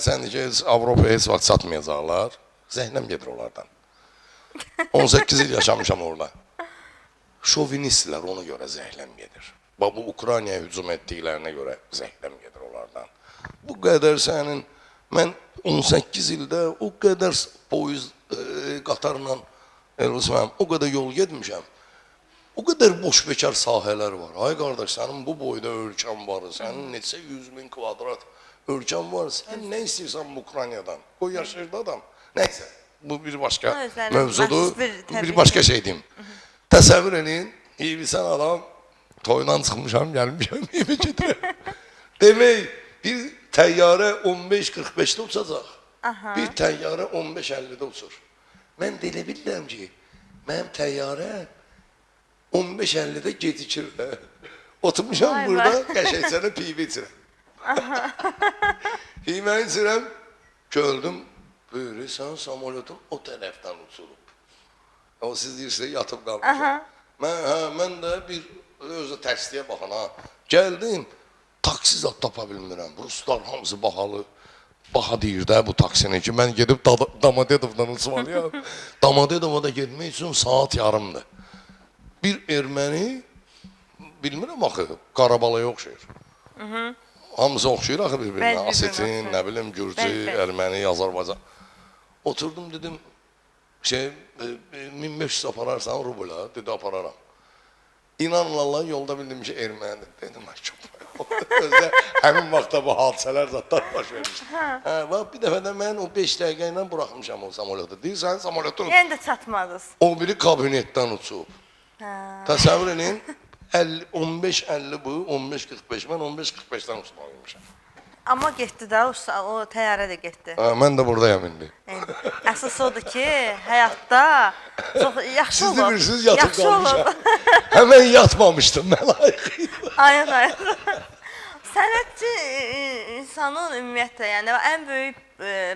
Sən ki, Avropaya heç vaxt satmayacaqlar, zəhləm gedir onlardan. 18 il yaşamışam orada. Şovinistlər ona görə zəhləm gedir. Bu Ukraynaya hücum etdiklərinə görə zəhləm gedir onlardan. Bu qədər sənin, mən 18 ildə o qədər poyuz, qatarla, o qədər yol getmişəm. O qədər boş bekar sahələr var. Ay qardaş, sənin bu boyda ölkən var, sənin neçə 100 min kvadrat ölkən var, sən nə istəyirsən bu Ukraynadan? Qoy yaşayırdı adam. Nəysə, bu bir başqa mövzudur, bir başqa şey deyim. Təsəvvür edin, iyvisən adam, toyundan çıxmışam, gəlmişəm, evi gedirəm. Demək, bir təyyarə 15-45-də uçacaq, bir təyyarə 15-50-də uçur. Mən də elə bilirəm ki, mənim təyyarə 15-50-də gecikir. Oturmuşam burada, qəşəngsənə pivə içirəm. Pivəni içirəm, gördüm, böyle sən samolyotun o tərəfdən uçurub. O siz deyirsiniz, yatıb qalmışam. Mən də bir özü tərsliyə baxın, gəldim, taksi zat tapa bilmirəm. Ruslar hamısı baxalı. Baxa deyir də bu taksini ki, mən gedib Domadedovdan uçmalıyam. Domadedova da getmək üçün saat yarımdır. Bir erməni, bilmirəm axı, Qarabalaya oxşayır. Hamısı oxşayır axı bir-birinə. Asetin, nə bilim, Gürcü, Erməni, Azərbaycan. Oturdum, dedim, 1500 apararsan rubla, dedi apararam. İnanın Allah, yolda bildim ki, ermənidir. Dedim, ay çok özdə həmin vaxtda bu hadisələr zatlar baş vermiş. Bir dəfə də mən o 5 dəqiqə ilə buraxmışam o samolyotu. Deyirsən, samolyotun Yəni də çatmadınız. o biri kabinetdən uçub. Təsəvvür edin, 15-50 bu, 15-45, mən 15-45-dən uçmalıymışam. Amma getdi də, o təyyarə də getdi. Mən də buradayam indi. Əsas odur ki, həyatda çox yaxşı Siz olur. deyirsiniz, yatıb qalmışam. Həmən yatmamışdım, mən ayıqıydım. Aynen, aynen. Sənətçi insanın ümumiyyətlə, yəni ən böyük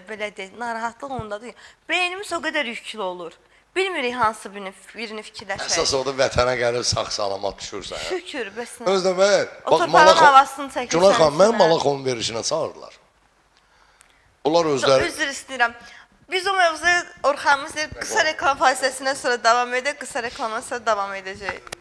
belə deyək, narahatlıq ondadır ki, beynimiz o qədər yüklü olur. Bilmirik hansı birini fikirləşək. Əsas odur vətənə gəlib sağ-salamat düşürsən. Şükür, bəsinə. Özdə mən, O torpağın havasını çəkirsən. Günay xanım, mən Malakon verişinə çağırdılar. Bunlar özləri... Üzr istəyirəm. Biz o mövzuyu Orxanımız deyir, qısa reklam fasiləsindən sonra davam edək, qısa reklamdan sonra davam edəcək.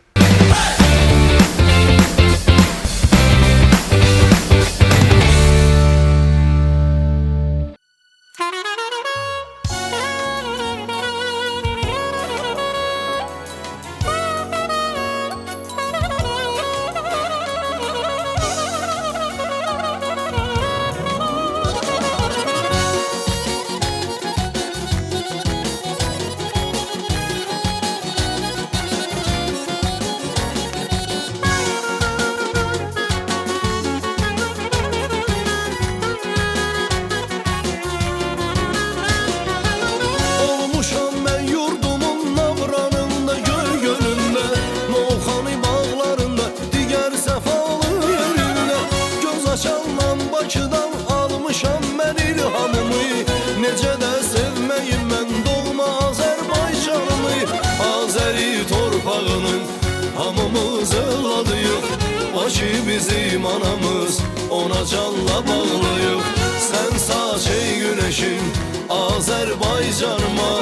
Bizim anamız ona canla bağlıyıq. Sən sağ şey günə günəşim Azərbaycanıma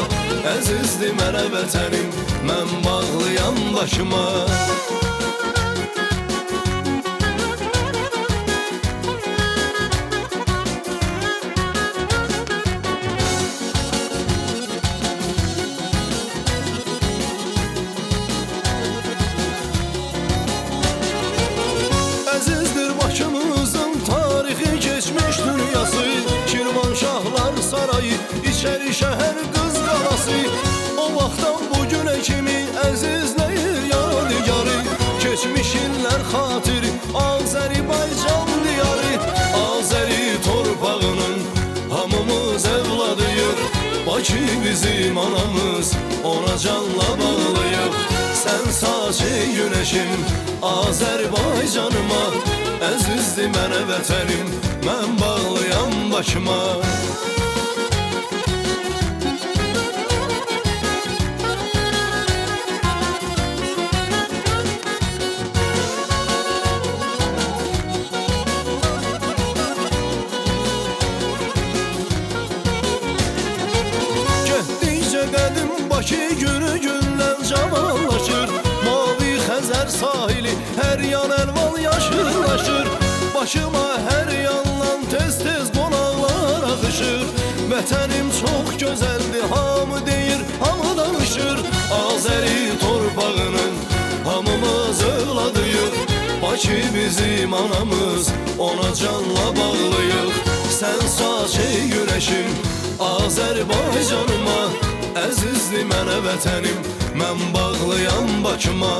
Əzizdir mənə vətənim Mən bağlıyam başıma Əzizdir Bakımızın tarixi geçmiş dünyası Şirvanşahlar sarayı, içeri şəhər qız qalası O vaxtdan bugünə kimi əzizləyir yadigarı Keçmiş illər xatiri, Azərbaycan diyarı Azəri torpağının hamımız evladıyıq Bakı bizim anamız, ona canla bağlıyıq Sən saç ey günəşim Azərbaycanıma Əzizdir mənə vətənim Mən bağlıyam başıma Getdikcə qədim Bakı günü gündən cavanlaşır Mavi Xəzər sahili hər yan əlvan yaşıllaşır Başıma hər yandan tez-tez qonaqlar axışır Vətənim çox gözəldir, hamı deyir, hamı danışır Azəri torpağının hamımız övladıyıq Bakı bizim anamız, ona canla bağlıyıq Sən saç ey günəşim Azərbaycanıma Əzizdir mənə vətənim Mən bağlıyam Bakıma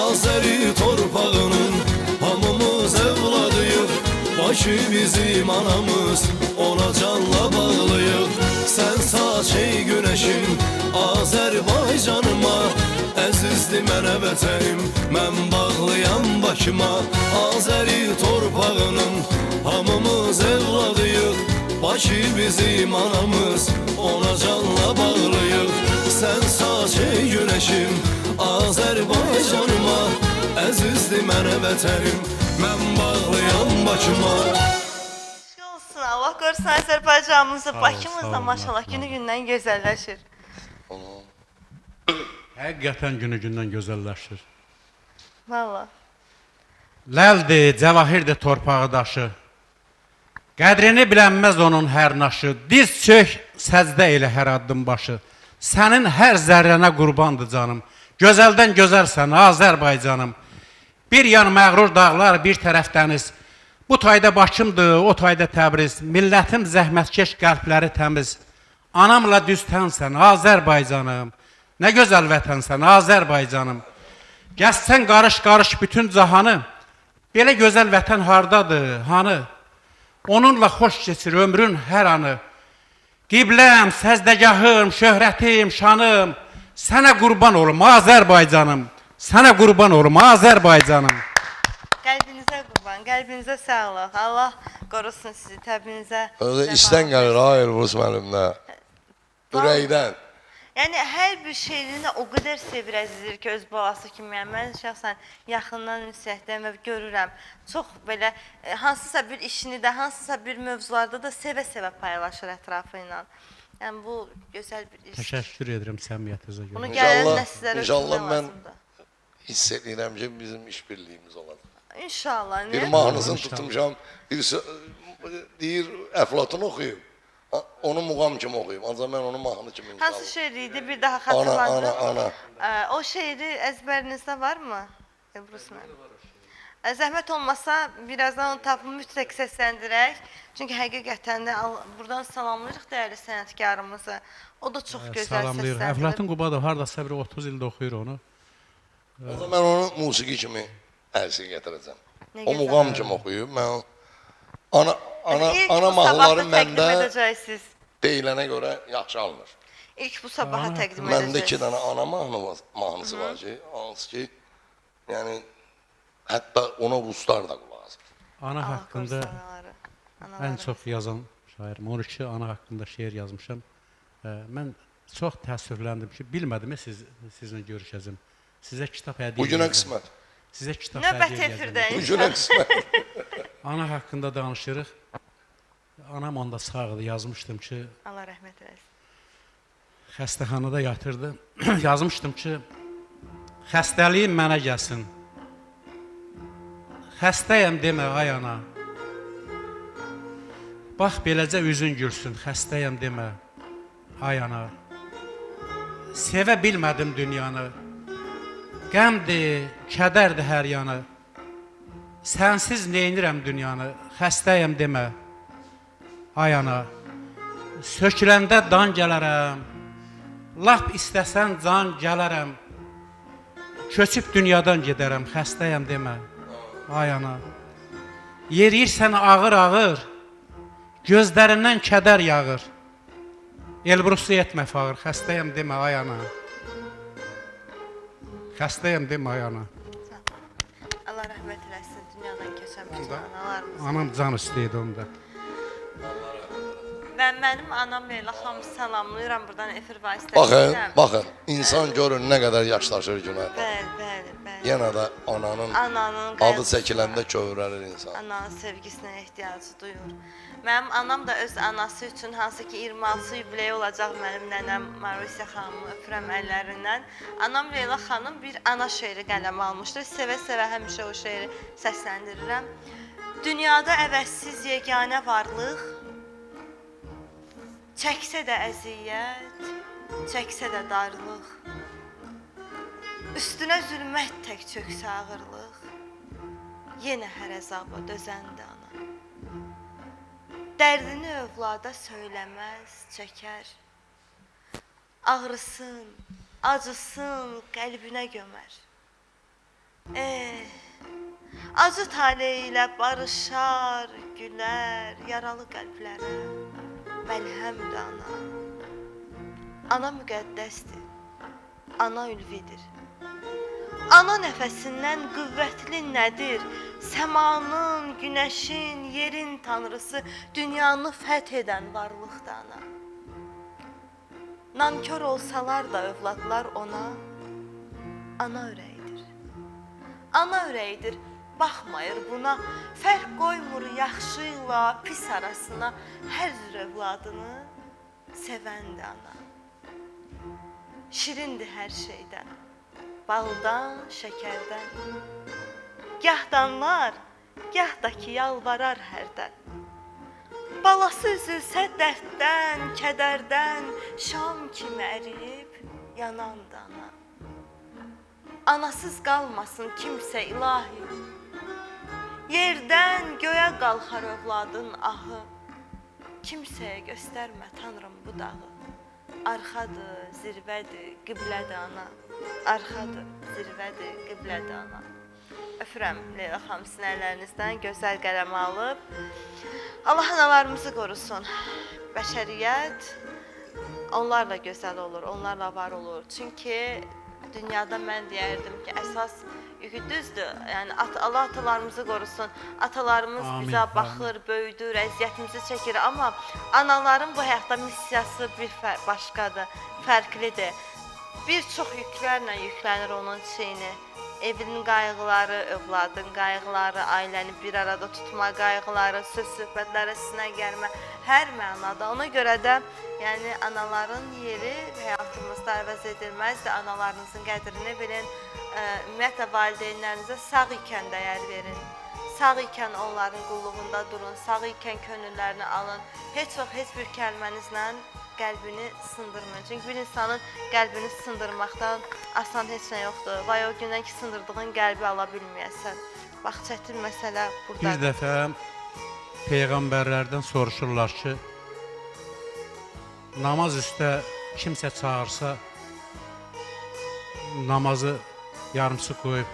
Azəri torpağının hamımız evladıyıq Bakı bizim anamız, ona canla bağlıyıq Sən saç ey günəşim Azərbaycanıma Əzizdir mənə vətənim Mən bağlıyam Bakıma Azəri torpağının hamımız evladıyıq Bakı bizim anamız, ona canla bağlıyıq Sən saç ey günəşim Azərbaycanıma Əzizdir mənə vətənim Mən bağlıyam Bakıma Olsun, Allah qorusun Azərbaycanımızı, ol, Bakımız sağ da ol, maşallah günü-gündən gözəlləşir. Həqiqətən günü-gündən gözəlləşir. Valla. Ləldir, cəvahirdir torpağı daşı. Qədrini bilənməz onun hər naşı. Diz çök, səcdə elə hər addım başı. Sənin hər zərrənə qurbandır canım. Gözəldən gözəlsən Azərbaycanım. Bir yan məğrur dağlar, bir tərəf dəniz. Bu tayda Bakımdır, o tayda Təbriz. Millətim zəhmətkeş, qəlbləri təmiz. Anamla düztənsən Azərbaycanım. Nə gözəl vətənsən Azərbaycanım. Gəzsən qarış-qarış bütün cahanı. Belə gözəl vətən hardadır, hanı? Onunla xoş keçir ömrün hər anı. Qibləm, səzdəgahım, şöhrətim, şanım. Sənə qurban olum Azərbaycanım. Sənə qurban olum Azərbaycanım. Qəlbinizə qurban, qəlbinizə sağlıq. Allah qorusun sizi, təbinizə. Öyle işten gelir hayır Rus müəllimdə. Ürəkdən. Yəni hər bir şeirini o qədər sevir, əzizdir ki, öz balası kimi. Yəni mən şəxsən yaxından ünsiyyətdən və görürəm. Çox belə hansısa bir işini də, hansısa bir mövzularda da sevə-sevə paylaşır ətrafı ilə. Yəni bu gözəl bir iş. Təşəkkür edirəm səmiyyətinizə görə. Bunu gələn İnşallah- nəsillərə inşallah ötürmək mən- lazımdır. Hiss edirəm ki bizim işbirliyimiz olacaq. İnşallah. Bir Niyə? mahnısını tutmuşam. Deyir Əflatun oxuyub. Onu muğam kimi oxuyub. Ancaq mən onu mahnı kimi inşallah. Hansı şeir idi? Bir daha Ana, xatırladım. ana, ana. O şeiri əzbərinizdə varmı? Elbrus müəllim. Zəhmət olmasa birazdan onu tapıb mütləq səsləndirək. Çünki həqiqətən də buradan salamlayırıq dəyərli sənətkarımızı. O da çox gözəl Salamlayır. səsləndirir. Əflatun Qubadov hardasa bir 30 ildə oxuyur onu. O zaman mən onu musiqi kimi ərsin gətirəcəm. Nə O gözəl. muğam kimi oxuyub. Mən İlk ana bu mahnıları sabahda təqdim məndə edəcəksiniz. deyilənə görə yaxşı alınır. İlk bu sabaha təqdim Məndə 2 edəcəksiniz. dənə ana mahnısı var ki, hansı ki, yəni hətta ona ruslar da qulaq asır. Ana Allah haqqında qorusun anaları, anaları. ən çox yazan şairim. 12 ana haqqında şeir yazmışam. Mən çox təəssüfləndim ki, bilmədim sizlə görüşəcəm. Sizə kitab hədiyyə Bu günə edəcəm. qismət. Sizə kitab Növbəti hədiyyə efirdə edəcəm. Bu günə qismət. Ana haqqında danışırıq. Anam onda sağdı, yazmışdım ki, Allah rəhmət eləsin. xəstəxanada yatırdı. Yazmışdım ki, xəstəliyim mənə gəlsin. Xəstəyəm demə ay ana. Bax beləcə üzün gülsün, xəstəyəm demə ay ana. Sevə bilmədim dünyanı. Qəmdir, kədərdir hər yanı. Sənsiz neynirəm dünyanı, xəstəyəm demə ay ana. Söküləndə dan gələrəm. Lap istəsən can gələrəm. Köçüb dünyadan gedərəm, xəstəyəm demə ay ana. Yeriyirsən ağır-ağır, gözlərindən kədər yağır. Elbrusu etmə fağır, xəstəyəm demə ay ana. Xəstəyəm demə ay ana. Allah rəhmət eləsin dünyadan keçən bütün analarımız. Anam can üstəydi onda. Mənim anam Leyla xanımı salamlayıram buradan efir vasitəsilə. Baxın, insan görün nə qədər yaşlaşır günə. Bəli. Yenə də ananın Ananın adı qayğısı, çəkiləndə kövrəlir insan. ananın sevgisinə ehtiyacı duyur. Mənim anam da öz anası üçün hansı ki 26 yubileyi olacaq mənim nənəm Marusiya xanımı öpürəm əllərindən. Anam Leyla xanım bir ana şeiri qələmə almışdır. Sevə-sevə həmişə o şeiri səsləndirirəm. Dünyada əvəzsiz yeganə varlıq, çəksə də əziyyət, çəksə də darlıq. Üstünə zülmət tək çöksə ağırlıq, yenə hər əzaba dözəndə ana. Dərdini övlada söyləməz, çəkər. Ağrısın, acısın, qəlbinə gömər. Acı taleyi ilə barışar, gülər, yaralı qəlblərə. Məlhəmdir ana. Ana müqəddəsdir, ana ülvidir. Ana nəfəsindən qüvvətli nədir? Səmanın, günəşin, yerin tanrısı, dünyanı fəth edən varlıqdır ana. Nankör olsalar da övladlar ona, ana ürəyidir. Ana ürəyidir, baxmayır buna, fərq qoymur yaxşı ilə pis arasına, hər cür övladını sevəndir ana. Şirindir hər şeydən, baldan, şəkərdən. Gah danlar, gah da ki yalvarar hərdən. Balası üzülsə dərddən, kədərdən, şam kimi əriyib yanandır ana. Anasız qalmasın kimsə ilahi. Yerdən göyə qalxar övladın ahı. Kimsəyə göstərmə Tanrım bu dağı. Arxadır, zirvədir, qiblədir ana. Arxadır, zirvədir, qiblədir ana. Öpürəm Leyla xanım sizin əllərinizdən gözəl qələm alıb. Allah analarımızı qorusun. Bəşəriyyət onlarla gözəl olur, onlarla var olur. Çünki dünyada mən deyərdim ki, əsas yükü düzdür. Yəni Allah atalarımızı qorusun. Atalarımız Amin, bizə baxır, böyüdür, əziyyətimizi çəkir, amma anaların bu həyatda missiyası bir başqadır, fərqlidir. Bir çox yüklərlə yüklənir onun çiyini. Evin qayğıları, övladın qayğıları, ailəni bir arada tutma qayğıları, söz-söhbətlərə sinə gəlmə, hər mənada. Ona görə də yəni anaların yeri həyatımızda əvəz edilməzdir. Analarınızın qədrini bilin. Ümumiyyətlə valideynlərinizə sağ ikən dəyər verin. Sağ ikən onların qulluğunda durun, sağ ikən könüllərini alın. Heç vaxt heç bir kəlmənizlə qəlbini sındırmayın. Çünki bir insanın qəlbini sındırmaqdan asan heç nə yoxdur. Vay o gündən ki, sındırdığın qəlbi ala bilməyəsən. Bax, çətin məsələ buradadır. Bir dəfə peyğəmbərlərdən soruşurlar ki, namaz üstə kimsə çağırsa, namazı yarımçı qoyub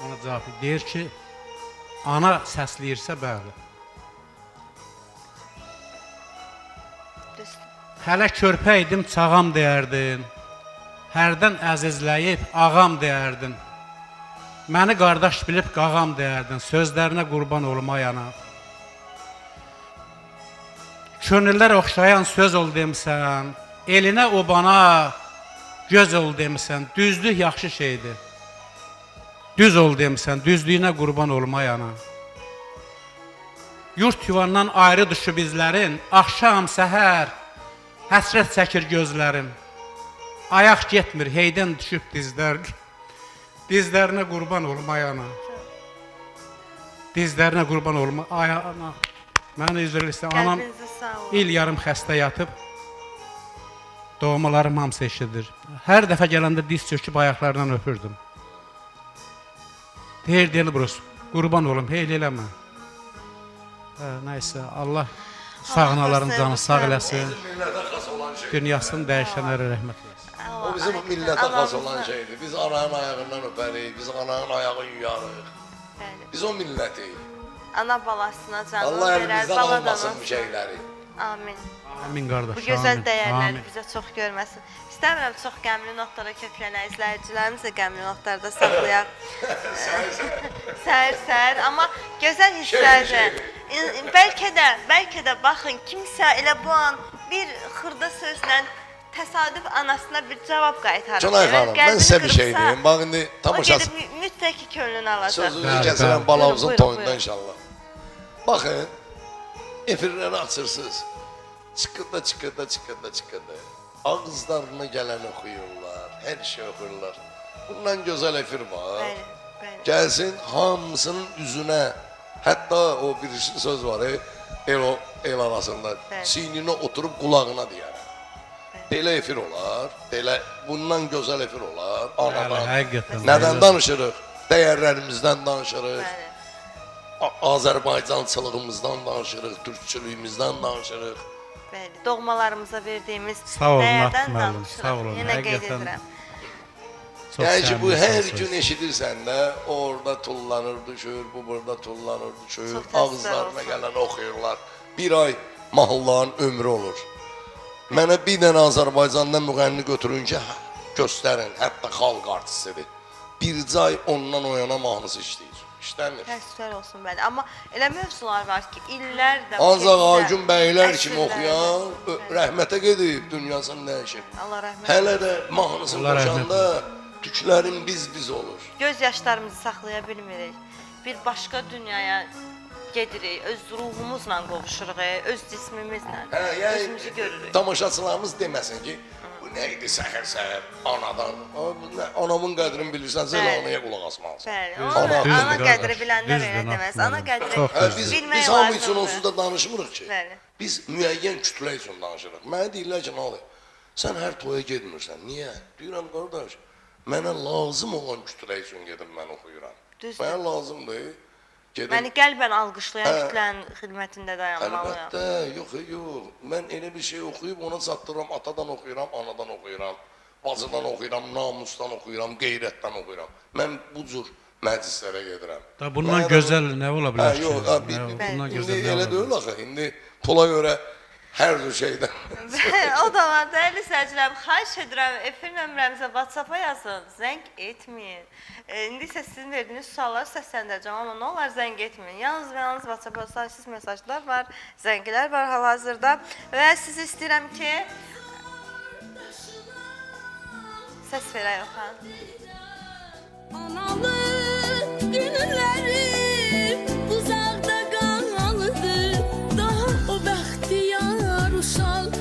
ona cavab deyir ki, ana səsləyirsə, bəli. Düzdür. Hələ körpə idim, çağam deyərdin. Hərdən əzizləyib, ağam deyərdin. Məni qardaş bilib, qağam deyərdin. Sözlərinə qurban olmayana. Könüllər oxşayan söz ol demisən. Elinə obana göz ol demisən. Düzlük yaxşı şeydir. Düz ol demisən, düzlüyünə qurban olmayana. Yurt yuvandan ayrı düşüb izlərin, axşam, səhər, həsrət çəkir gözlərim. Ayaq getmir, heydən düşüb dizlərinə qurban olmayana. Dizlərinə qurban olmayana. Mənə üzr istəyirəm, anam Qəlbinizi sağ olun. il yarım xəstə yatıb, doğmalarım hamısı eşidir. Hər dəfə gələndə diz çöküb ayaqlarından öpürdüm. Deyir Delbrus, qurban olum, heyl eləmə. Nəysə, Allah sağınaların canı sağ eləsin. Millətə xas olan şey. Dünyasını dəyişənlərə rəhmət eləsin. O bizim millətə xas olan şeydir. Biz ananın ayağından öpərik, biz ananın ayağı yuyarıq. Bəli. Biz o millətik. Ana balasına canını Allah verər, əlimizdən bala da almasın bu olsun. şeyləri. Amin. Amin qardaş, Bu gözəl amin, dəyərləri amin. bizə çox görməsin. İstəmirəm çox qəmli notlara köklənə, izləyicilərimiz də qəmli notlarda saxlayaq. Səhər-səhər, amma gözəl hisslərdir. Bəlkə də baxın, kimsə elə bu an bir xırda sözlə təsadüf anasına bir cavab qaytarır. Canay xanım, mən sizə bir şey deyim. Bax, indi O tamaşası... gedib mütləq ki, könlünü alacaq. Sözünüzü Bəli, kəsirəm bəli. balamızın Buyurun, toyunda buyurun. inşallah. Baxın, efirləri açırsınız. Çıxırda. Ağızlarına gələn oxuyurlar, hər şey oxuyurlar. Bundan gözəl efir var. Bəli, bəli. Gəlsin hamısının üzünə, hətta o bir söz var, el arasında, Bəli. çiyninə oturub qulağına deyər. Belə efir olar, bundan gözəl efir olar, anadan. Həqiqətən. Nədən danışırıq? Dəyərlərimizdən danışırıq. Bəli, Azərbaycançılığımızdan danışırıq, türkçülüyümüzdən danışırıq. bəli. Doğmalarımıza verdiyimiz Sağ olun, dəyərdən müəllim, danışırıq. sağ olun. Yenə qeyd Həqiqətən edirəm. Çox Yəni ki, bu səmimi hər söz. gün eşidirsən də, orada tullanır, düşür, bu burada tullanır, düşür, Çox təəssüflər ağızlarına olsun. gələn oxuyurlar. Bir ay mahalların ömrü olur. Mənə bir dənə Azərbaycandan müğənni götürün ki, göstərin, hətta xalq artistidir. Bircə ay ondan o yana mahnısı işləyir, işlənir. Təəssüflər olsun bəli. Amma elə mövzular var ki, illərdə Ancaq Aygün bəylər kimi əsrlərdə. oxuyan, rəhmətə gedib, dünyasını dəyişib. Allah rəhmət. Hələ də mahnısını Allah rəhmət qoşanda tüklərin biz olur. Göz yaşlarımızı saxlaya bilmirik. Bir başqa dünyaya gedirik, öz ruhumuzla qovuşuruq, öz cismimizlə, özümüzü görürük. Tamaşaçılarımız deməsin ki, bu nə idi səhər-səhər anadan. Anamın qədrini bilirsən, sən Bəli. anaya qulaq asmalısan. Bəli, Düzdür, ana düzdür, qədri qardaş. bilənlər Düzdür, elə deməz. müəllim. Ana qədri Çox Biz bilmək hamı üçün lazımdır. onsuz da danışmırıq ki. Bəli. Biz müəyyən kütlə üçün danışırıq. Mənə deyirlər ki, nə olur? Sən hər toya getmirsən. Niyə? Deyirəm, qardaş, mənə lazım olan kütlə üçün gedib mən oxuyuram. Düzdür. Mənə lazımdır. Gedib Məni qəlbən alqışlayan Hə. kütlənin xidmətində dayanmalıyam. Əlbəttə, yox. Mən elə bir şey oxuyub ona çatdırıram, atadan oxuyuram, anadan oxuyuram, bacıdan oxuyuram, namusdan oxuyuram, qeyrətdən oxuyuram. Mən bu cür məclislərə gedirəm. Da bundan gözəl nə ola bilər ki? Yox, Bundan indi gözəl nə elə ola deyil bilər? axı. İndi pula görə hər cür şeydən. O da var, dəyərli seyircilərim, xahiş edirəm, efir nömrəmizə WhatsApp-a yazın, zəng etməyin. İndi isə sizin verdiyiniz sualları səsləndirəcəm, amma nə olar zəng etməyin. Yalnız və yalnız WhatsApp-a saysız mesajlar var, zənglər var hal-hazırda və siz istəyirəm ki, səs verək Oxan. Analıq günlərim uzaqda qaldı. Daha o bəxtiyar uşaq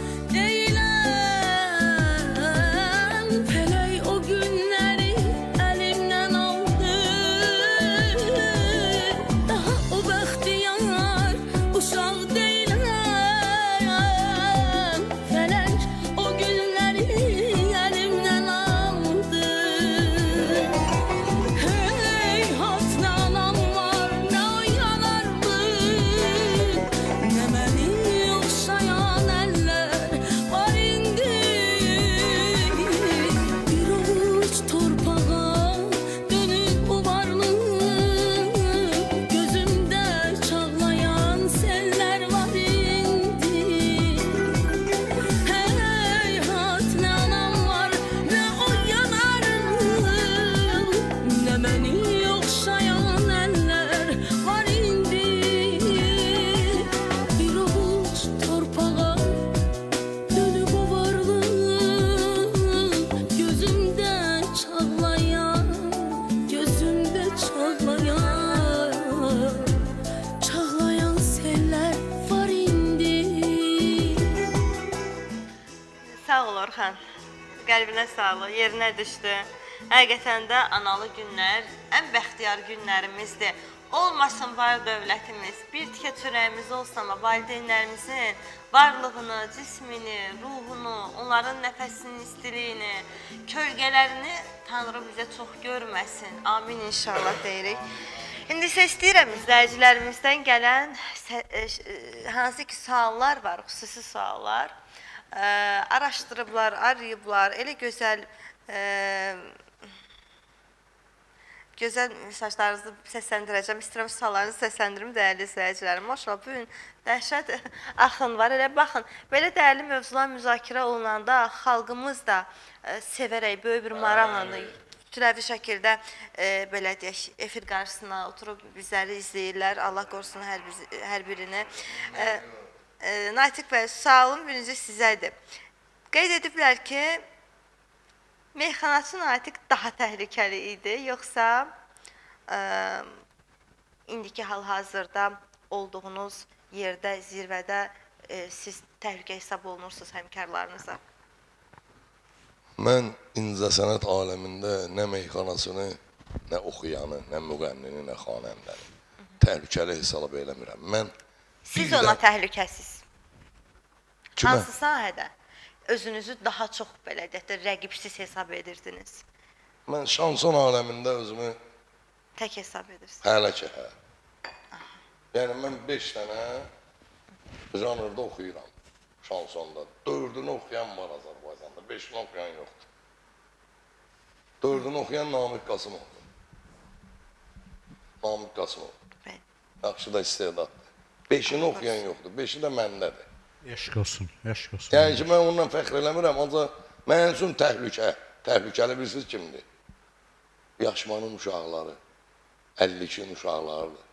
deyiləm. Fələk o günləri əlimdən aldı. Daha o bəxtiyar uşaq deyiləm. Fələk o günləri əlimdən aldı. Sağ ol Orxan. Qəlbinə sağlıq, yerinə düşdü. Həqiqətən də analı günlər ən bəxtiyar günlərimizdir. Olmasın var dövlətimiz, bir tikə çörəyimiz olsa amma valideynlərimizin varlığını, cismini, ruhunu, onların nəfəsinin istiliyini, kölgələrini Tanrı bizə çox görməsin. Amin inşallah deyirik. İndi isə istəyirəm izləyicilərimizdən gələn hansı ki suallar var, xüsusi suallar. Araşdırıblar, arayıblar, elə gözəl mesajlarınızı səsləndirəcəm. İstəyirəm suallarınızı səsləndirim dəyərli izləyicilərim. Maşallah bu gün dəhşət axın var. Elə baxın, belə dəyərli mövzular müzakirə olunanda xalqımız da sevərək böyük bir maraqla kütləvi şəkildə belə deyək, efir qarşısına oturub bizləri izləyirlər. Allah qorusun hər birini. Natiq bəy, sualım birinci sizədir. Qeyd ediblər ki, meyxanaçı Natiq daha təhlükəli idi, yoxsa indiki hal-hazırda olduğunuz yerdə, zirvədə siz təhlükə hesab olunursunuz həmkarlarınıza? Mən incəsənət aləmində nə meyxanasını, nə oxuyanı, nə müğənnini, nə xanəndəni təhlükəli hesab eləmirəm. Mən Siz ona təhlükəsiz. Kimə? Hansı sahədə özünüzü daha çox belə deyək də rəqibsiz hesab edirdiniz? Mən şanson aləmində özümü Tək hesab edirsiniz. hələ ki, Yəni mən 5 dənə janrda oxuyuram şansonda. 4-ünü oxuyan var Azərbaycanda, 5-ini oxuyan yoxdur. 4-ünü oxuyan Namiq Qasımovdur. Namiq Qasımov. Yaxşı da istedaddır. 5-ini oxuyan yoxdur, 5-i də məndədir. Eşq olsun, eşq olsun. Yəni ki, mən ondan fəxr eləmirəm, ancaq mənim üçün təhlükəli bilirsiniz kimdir? Yaşmanın uşaqları, 52-nin uşaqlarıdır.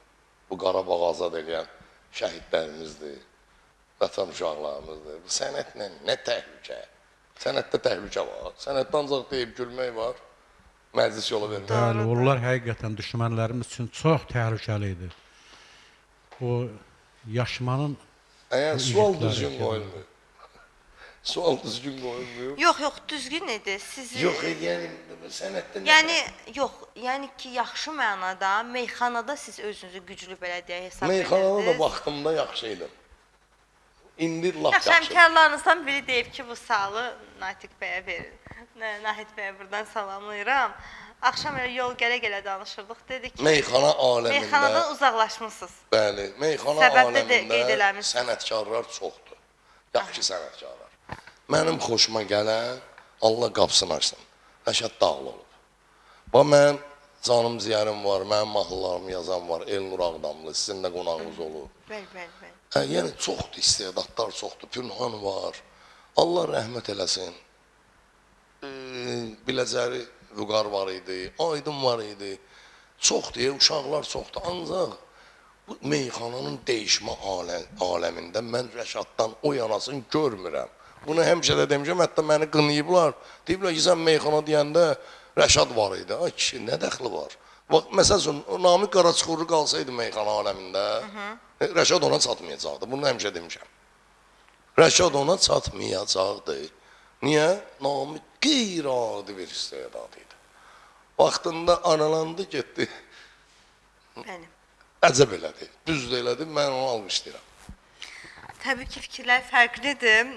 Bu Qarabağ azad edən şəhidlərimizdir, vətən uşaqlarımızdır. Bu sənətlə nə təhlükə? Sənətdə təhlükə var. Sənətdə ancaq deyib gülmək var, məclis yolu vermək. Bəli, onlar həqiqətən düşmənlərimiz üçün çox təhlükəli idi. O yaşmanın Əgər sual düzgün qoyulmuyor. Sual düzgün qoyulmuyor. Yox, düzgün idi. Sizi Yox, yəni sənətdə nə? Yəni ki, yaxşı mənada meyxanada siz özünüzü güclü belə deyə hesab edirsiniz. Meyxanada da vaxtımda yaxşı idim. İndi lap yaxşı. Həmkarlarınızdan biri deyib ki, bu sualı Natiq bəyə verin. Nahid bəyə buradan salamlayıram. Axşam elə yol gələ-gələ danışırdıq. Dedi ki, Meyxana aləmində meyxanadan uzaqlaşmısınız. Bəli, meyxana Səbəbdə də qeyd aləmində eləmişsiniz. sənətkarlar çoxdur. Yaxşı sənətkarlar. Mənim xoşuma gələn Allah qapısını açsın. Rəşad Dağlı olub. Bax, mənim canım ziyarım var, mənim mahnılarımı yazan var, Elnur Ağdamlı, sizin də qonağınız olub. Bəli. Yəni çoxdur, istedadlar çoxdur, Pünhan var. Allah rəhmət eləsin. Biləcəri Vüqar var idi, Aydın var idi. Çoxdur, uşaqlar çoxdur. Ancaq bu meyxananın dəyişmə aləmində mən Rəşaddan o yanasını görmürəm. Bunu həmişə də demişəm, hətta məni qınayıblar. Deyiblər ki, sən meyxana deyəndə Rəşad var idi. Ay kişi, nə dəxli var? Bax, məsəl üçün, Namiq Qaraçuxurlu qalsaydı meyxana aləmində, Rəşad ona çatmayacaqdı. Bunu həmişə demişəm. Rəşad ona çatmayacaqdı. Niyə? Namiq qeyri-adi bir istedad idi. Vaxtında analandı, getdi. Bəli. Əcəb elədi, düzdür elədi, mən onu almışlayıram. Təbii ki, fikirlər fərqlidir.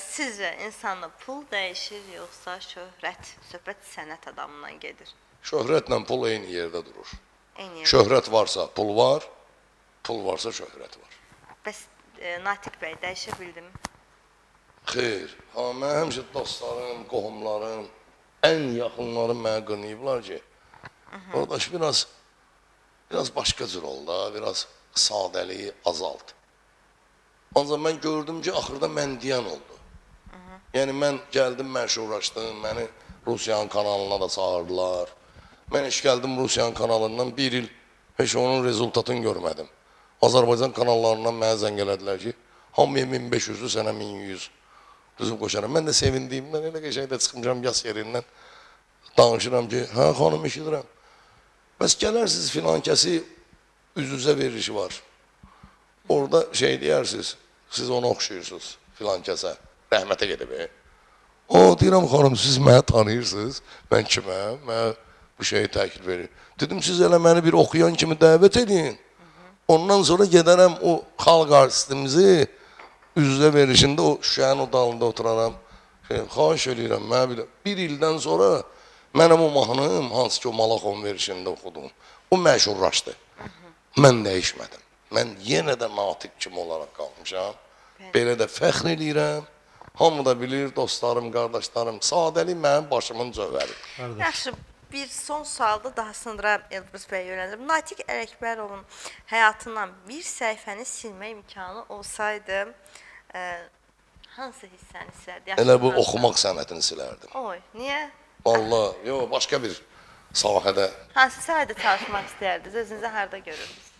Sizcə insanda pul dəyişir, yoxsa şöhrət? Söhbət sənət adamından gedir. Şöhrətlə pul eyni yerdə durur. Eyni yerdə. Şöhrət varsa pul var, pul varsa şöhrət var. Bəs Natiq bəy dəyişə bildim. Xeyr, mən həmişə dostlarım, qohumlarım, ən yaxınlarım mənə qınayıblar ki, qardaş biraz başqa cür ol da, biraz sadəliyi azalt. Ancaq mən gördüm ki, axırda mən deyən oldu. Yəni mən gəldim, məşhurlaşdım, məni Rusiyanın kanalına da çağırdılar. Mən heç gəldim Rusiyanın kanalından bir il heç onun rezultatını görmədim. Azərbaycan kanallarından mənə zəng elədilər ki, hamıya 1500-dür, sənə 1100 düzüm qoşaram. Mən də sevindiyimdən elə qəşəngdə çıxmışam yas yerindən danışıram ki, hə xanım eşidirəm. Bəs gələrsiniz filan kəsi üz-üzə verilişi var. Orada şey deyirsiniz, siz ona oxşayırsınız filan kəsə, rəhmətə gedib. deyirəm, xanım, siz məni tanıyırsınız, mən kiməm, mənə bu şeyi təklif verir. Dedim, siz elə məni bir oxuyan kimi dəvət edin. Ondan sonra gedərəm o xalq artistimizi üzə verişində o şüşənin o dalında oturaram. Xahiş edirəm, mənə bir ildən sonra mənim o mahnım, hansı ki o Malaxon verişində oxudum, o məşhurlaşdı. Mən dəyişmədim. Mən yenə də natiq kimi olaraq qalmışam. Belə də fəxr edirəm. Hamı da bilir, dostlarım, qardaşlarım, sadəlik mənim başımın cövhəri. Yaxşı, bir son sualda daha sonra Elbrus bəyə yönəldirəm. Natiq Ələkbərovun həyatından bir səhifəni silmə imkanı olsaydı, hansı hissəni silərdi? Elə bu oxumaq sənətini silərdim. Oy, niyə? Vallahi, yox, başqa bir sahədə Hansı sahədə çalışmaq istərdiniz? Özünüzü harda görürdünüz?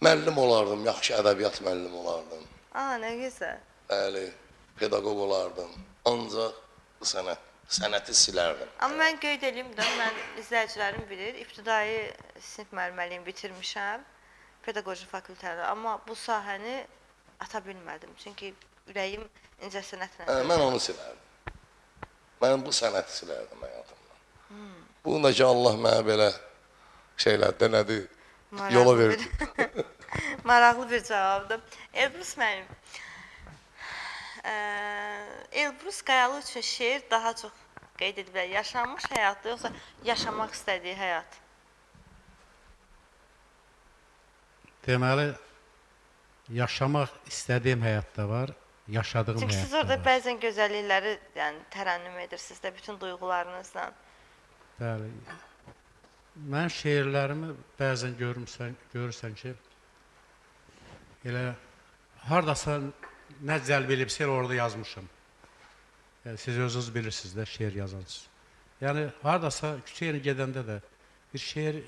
müəllim olardım, yaxşı ədəbiyyat müəllimi olardım. Nə gözəl. Bəli, pedaqoq olardım. Ancaq bu sənəti silərdim. Amma mən qeyd edeyim də, mən izləyicilərim bilir, ibtidai sinif müəlliməliyini bitirmişəm, pedaqoji fakültədə, amma bu sahəni ata bilmədim. Çünki ürəyim incəsənətlə. Mən onu silərdim. Mən bu sənəti silərdim həyatımdan. Bunu da ki, Allah mənə belə şeylərdə nədir, yola verdi. Maraqlı bir cavabdır. Elbrus müəllim, Elbrus Qayalı üçün şeir daha çox qeyd edilir. Yaşanmış həyatda, yoxsa yaşamaq istədiyi həyat? Deməli, yaşamaq istədiyim həyatda var, yaşadığım Çünki siz həyatda orada var. bəzən gözəllikləri tərənnüm edirsiniz də bütün duyğularınızla. Bəli. Mən şeirlərimi bəzən görürsən ki, elə hardasa nə cəlb edibsə elə orada yazmışam. Yəni, siz özünüz bilirsiniz də, şeir yazansınız. Yəni, hardasa küçəyə gedəndə də bir şeir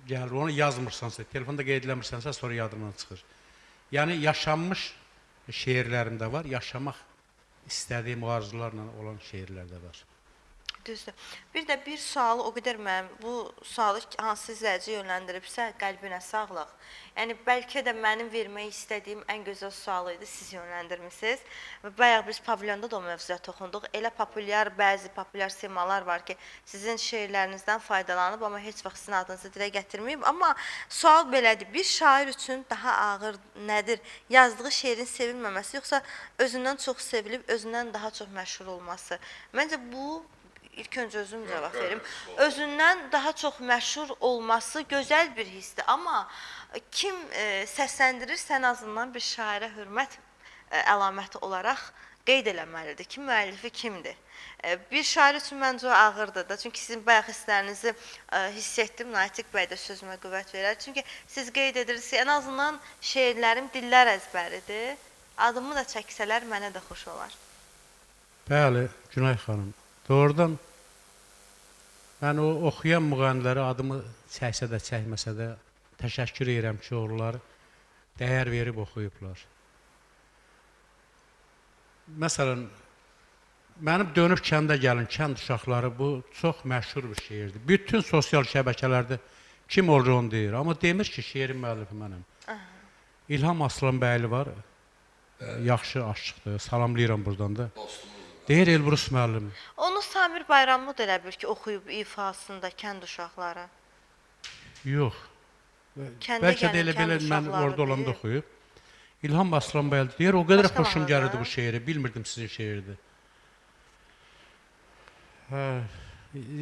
gəlir, onu yazmırsansa, telefonda qeyd eləmirsənsə, sonra yadından çıxır. Yəni, yaşanmış şeirlərim də var, yaşamaq istədiyim arzularla olan şeirlər də var. Düzdür. Bir də bir sualı o qədər mənim, bu sualı hansı izləyici yönləndiribsə, qəlbinə sağlıq. Yəni, bəlkə də mənim vermək istədiyim ən gözəl sualı idi, siz yönləndirmişsiniz. Və bayaq biz pavilyonda da o mövzuya toxunduq. Elə bəzi populyar semalar var ki, sizin şeirlərinizdən faydalanıb, amma heç vaxt sizin adınızı dilə gətirməyib. Amma sual belədir, bir şair üçün daha ağır nədir? Yazdığı şeirin sevilməməsi, yoxsa özündən çox sevilib, özündən daha çox məşhur olması? Məncə bu, İlk öncə özüm cavab verim. Özündən daha çox məşhur olması gözəl bir hissdir. Amma kim səsləndirirsə, ən azından bir şairə hörmət əlaməti olaraq qeyd eləməlidir ki, müəllifi kimdir. Bir şair üçün məncə o ağırdır da. Çünki sizin bayaq hisslərinizi hiss etdim. Natiq bəy də sözümə qüvvət verər. Çünki siz qeyd edirsiniz ki, ən azından şeirlərim dillər əzbəridir. Adımı da çəksələr mənə də xoş olar. Bəli, Günay xanım. Doğrudan mən o oxuyan müğənnilərə adımı çəksə də, çəkməsə də təşəkkür edirəm ki, onlar dəyər verib oxuyublar. Məsələn, mənim dönüb kəndə gəlin, kənd uşaqları bu çox məşhur bir şeirdir. Bütün sosial şəbəkələrdə kim olur onu deyir, amma demir ki, şeirin müəllifi mənəm. İlham Aslanbəyli var, yaxşı aşıqdır, salamlayıram buradan da. Deyir Elbrus müəllim. Onu Samir Bayramlı da elə bilir ki, oxuyub ifasında kənd uşaqları. Yox. Kəndə Bəlkə də gəlin, elə kənd belə mən uşaqları orada olanda deyir. oxuyub. İlham Aslanbəyli deyir, o qədər Başqa xoşum mahnıda? gəlirdi bu şeiri, bilmirdim sizin şeirdir.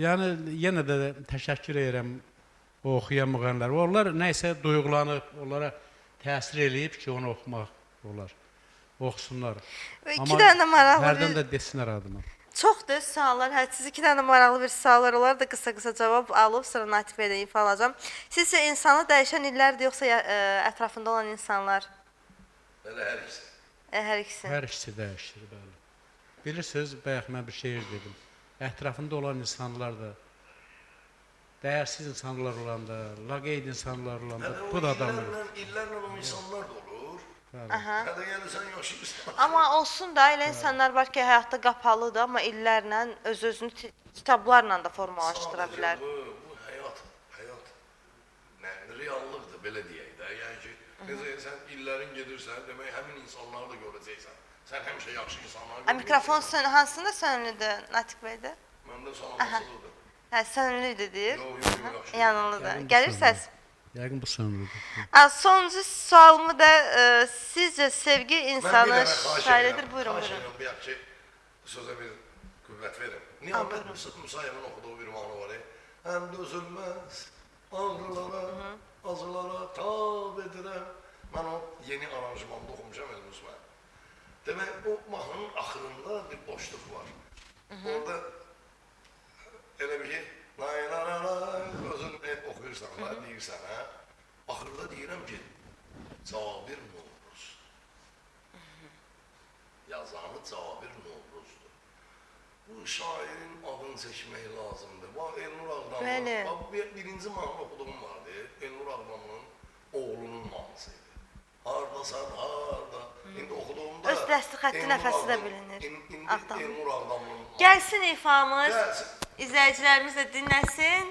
Yəni, yenə də təşəkkür edirəm o oxuyan müğənnilərə. Onlar nəysə duyğulanıb, onlara təsir eləyib ki, onu oxumaq olar. Oxusunlar. İki dənə maraqlı hərdən bir... də desinlər adıma. Çoxdur suallar, hədsiz iki dənə maraqlı bir suallar olar da qısa-qısa cavab alıb, sonra Natiq bəydən ifa alacağım. Sizcə insanı dəyişən illərdir, yoxsa ətrafında olan insanlar? Elə hər ikisi. Hər ikisi. Hər ikisi dəyişir, bəli. Bilirsiniz, bayaq mən bir şeir dedim. Ətrafında olan insanlar da, dəyərsiz insanlar olanda, laqeyd insanlar olanda, bu da adamdır. İllərlə o insanlar da olur. Aha. Hədə yəni sən yaşayırsan. Amma olsun da, elə insanlar var ki, həyatda qapalıdır, amma illərlə öz-özünü kitablarla da formalaşdıra bilər. Bu həyat reallıqdır, belə deyək də. Yəni ki, necə sən illərin gedirsən, demək həmin insanları da görəcəksən. Sən həmişə yaxşı insanlar A, mikrofon hansında sönülüdür Natiq bəydə? Məndə salamasılıdır. Hə, sönülüdür deyir. Yox, yaxşı. Yanılıdır. Yəqin bu Gəlir sönülü. səs. Yəqin bu sönülüdür. Sonuncu sualımı da sizcə sevgi insanı şairədir. Buyurun, Xahiş buyurun. edirəm, bir yaxşı sözə bir qüvvət verin. Niyamət Musayevin oxuduğu bir mahnı var. Həm dözülməz ağrılara, acılara tab edirəm. Mən o yeni aranjmanda oxumuşam Elnus mən. Demək, o mahnının axırında bir boşluq var. Orada elə bir şey, lay lay lay lay, özün oxuyursan, deyirsən, hə? Axırda deyirəm ki, Cabir Novruz. Yazanı Cabir Novruzdur. Bu şairin adını seçmək lazımdır. Bax, Elnur Bəli. Ağdamın, birinci mahnı oxuduğum vardı. Elnur Ağdamın oğlunun mahnısıydı. Hardasan, harda. İndi oxuduğumda... Öz dəsti xətti nəfəsi də bilinir. İndi Ağdamın. Elnur Ağdamın... Gəlsin ifamız, Gəlsin. izləyicilərimiz də dinləsin.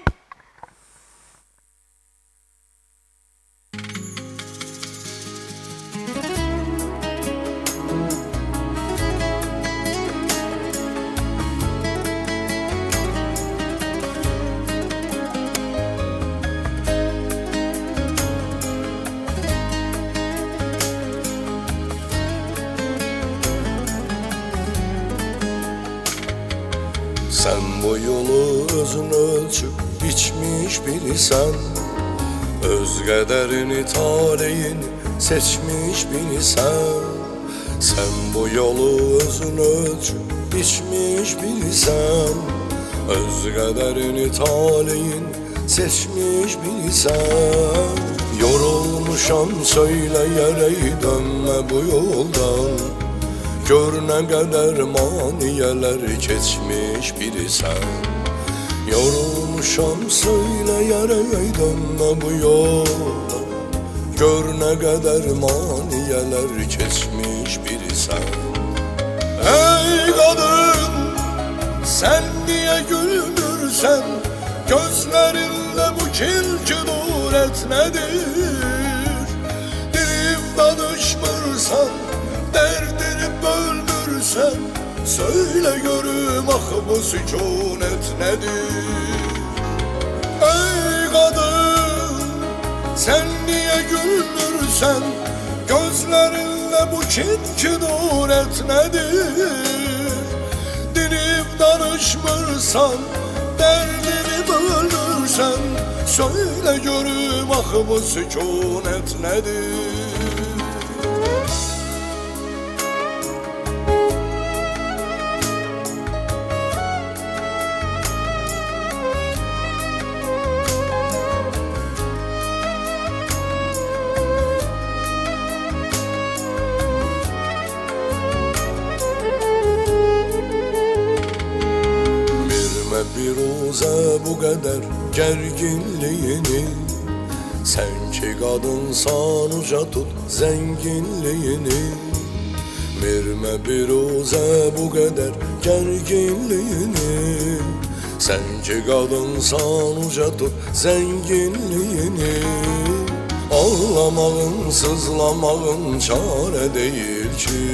Sen bu yolu özün ölçüp biçmiş birisən, öz qədərini taleyini seçmiş birisən. Sen bu yolu özün ölçüp biçmiş birisən, öz qədərini taleyini seçmiş birisən. Yorulmuşam söyləyərək dönmə bu yoldan, gör nə qədər maniyələr keçmiş birisən. Yorulmuşam söyləyərək dönmə bu yolda, gör nə qədər maniyələr keçmiş birisən. Ey qadın, sən niyə gülmürsən? Gözlərində bu kilki nurət nədir? Dilim danışmırsan, dərdini bölmürsən, söyle görüm ah bu sükunet nedir? Ey kadın, sen niye gülmürsen? Gözlerinde bu kinki nuret nedir? Dinip danışmırsan, derdini bölmürsen, söyle görüm ah bu sükunet nedir? Firuzə bu qədər gərginliyini, sən ki qadınsan uca tut zənginliyini. Vermə Firuzə bu qədər gərginliyini, sən ki qadınsan uca tut zənginliyini. Ağlamağın, sızlamağın çarə deyil ki,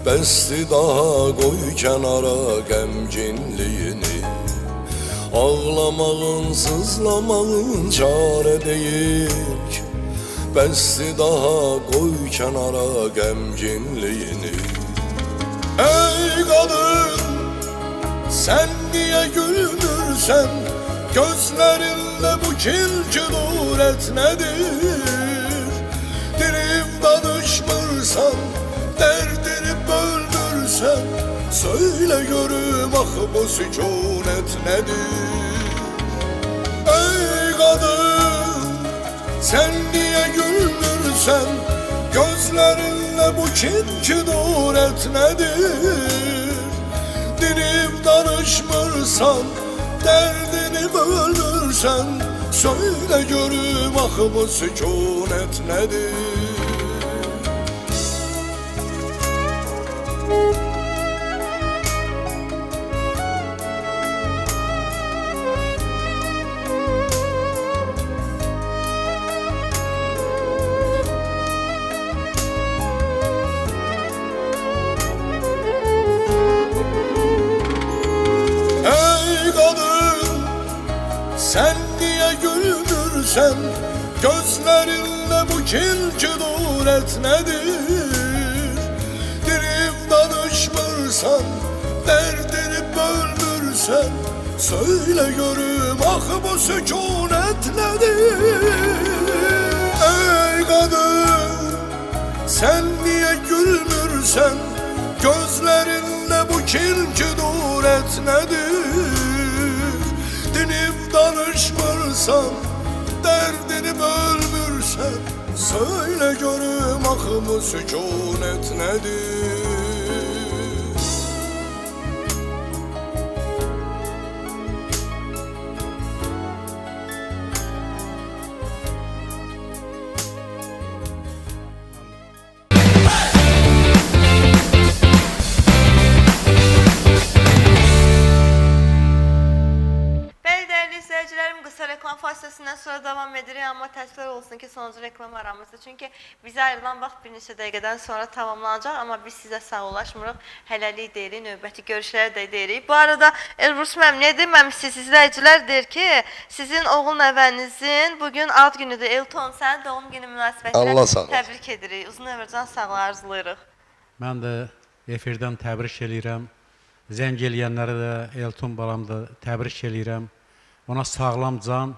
bəsdi daha qoy kənara qəmginliyini. Ağlamağın, sızlamağın çarə deyil ki, bəsdi daha qoy kənara qəmginliyini. Ey qadın, sən niyə gülmürsən? Gözlərində bu kilki nurət nədir? Dilim danışmırsan, dərdini böldürsən, söyle görüm ah bu sükunet nedir? Ey kadın, sen niye gülmürsen? Gözlerinde bu kinki nuret nedir? Dinip danışmırsan, derdini böldürsen, söyle görüm ah bu sükunet nedir? Sen niye güldürsen gözlerinle bu kinci nuret nedir? Dirip danışmırsan, derdini bölmürsen, söyle görüm ah bu sükunet nedir? Ey kadın, sen niye gülmürsen, gözlerinle bu kinci nuret nedir? Dinip danışmırsan, derdini bölmürsen, söyle görüm ah bu sükunet nedir? Bəli, dəyərli izləyicilərim, qısa reklam fasiləsindən sonra davam edirik, amma təəssüflər olsun ki, sonuncu reklam aramızda. Çünki bizə ayrılan vaxt bir neçə dəqiqədən sonra tamamlanacaq, amma biz sizə sağollaşmırıq. Hələlik deyirik, növbəti görüşlər də deyirik. Bu arada Elbrus müəllim, nə deməmişsiniz? İzləyicilər deyir ki, sizin oğul nəvənizin bugün ad günüdür. Elton, sənin doğum günü Allah münasibətilə sağ olsun. təbrik edirik. Uzun ömür, can sağlığı arzulayırıq. Mən də efirdən təbrik eləyirəm. Zəng eləyənləri də, Elton balam da təbrik eləyirəm. Ona sağlam can,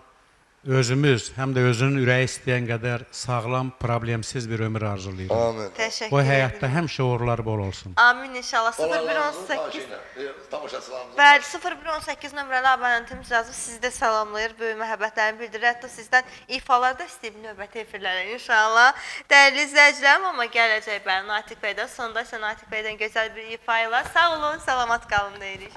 özümüz, həm də özünün ürəyi istəyən qədər sağlam, problemsiz bir ömür arzulayırıq. Amin. Təşəkkür O edirəm. həyatda həmişə uğurlar bol olsun. Amin inşallah. 0118 Tamaşaçılarımıza. Bəli, 0118 nömrəli abonentimiz yazıb, sizi də salamlayır, böyük məhəbbətlərini bildirir. Hətta sizdən ifalar da istəyib növbəti efirlərə inşallah. Dəyərli izləyicilərim, amma gələcək bəli, Natiq bəydən, sonda isə Natiq bəydən gözəl bir ifa ilə sağ olun, salamat qalın deyirik.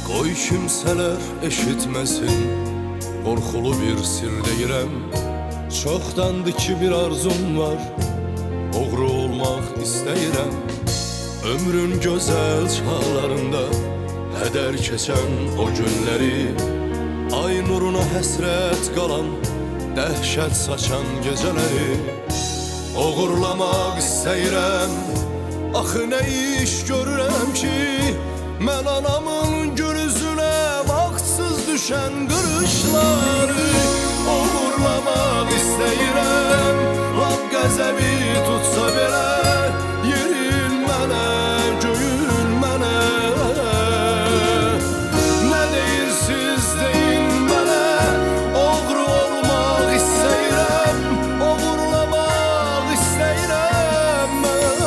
Qoy kimsələr eşitməsin, qorxulu bir sir deyirəm. Çoxdandır ki bir arzum var, oğru olmaq istəyirəm. Ömrün gözəl çağlarında hədər keçən o günləri, ay nuruna həsrət qalan, dəhşət saçan gecələri oğurlamaq istəyirəm. Axı nə iş görürəm ki, mən anamın gülüzünə vaxtsız düşən qırışları oğurlamaq istəyirəm. Lap qəzəbi tutsa belə, yerin mənə, göyün mənə. Nə deyirsiz deyin mənə, oğru olmaq istəyirəm, oğurlamaq istəyirəm mən.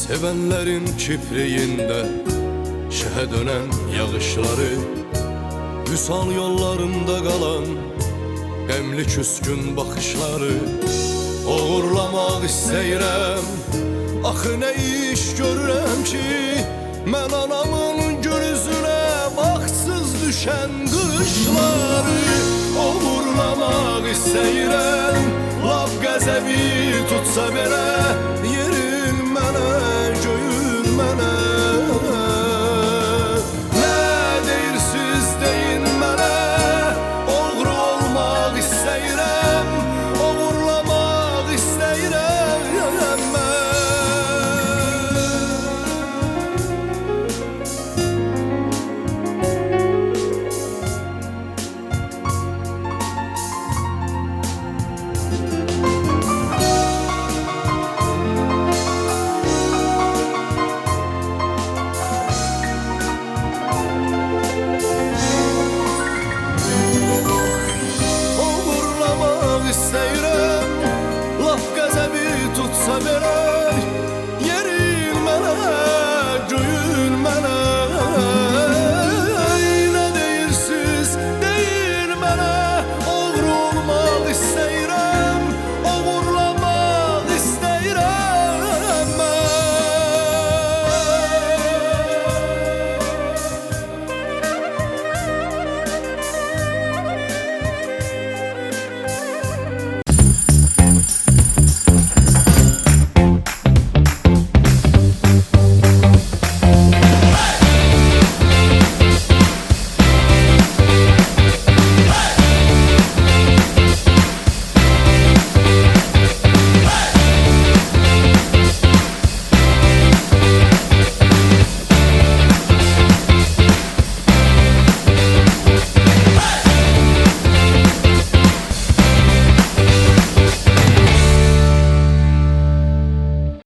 Sevənlərin kipriyində şəhə dönən yağışları, Vüsal yollarında qalan qəmli küskün baxışları oğurlamaq istəyirəm. Axı nə iş görürəm ki, mən anamın gülüzünə vaxtsız düşən qışları oğurlamaq istəyirəm. Lap qəzəbi tutsa belə,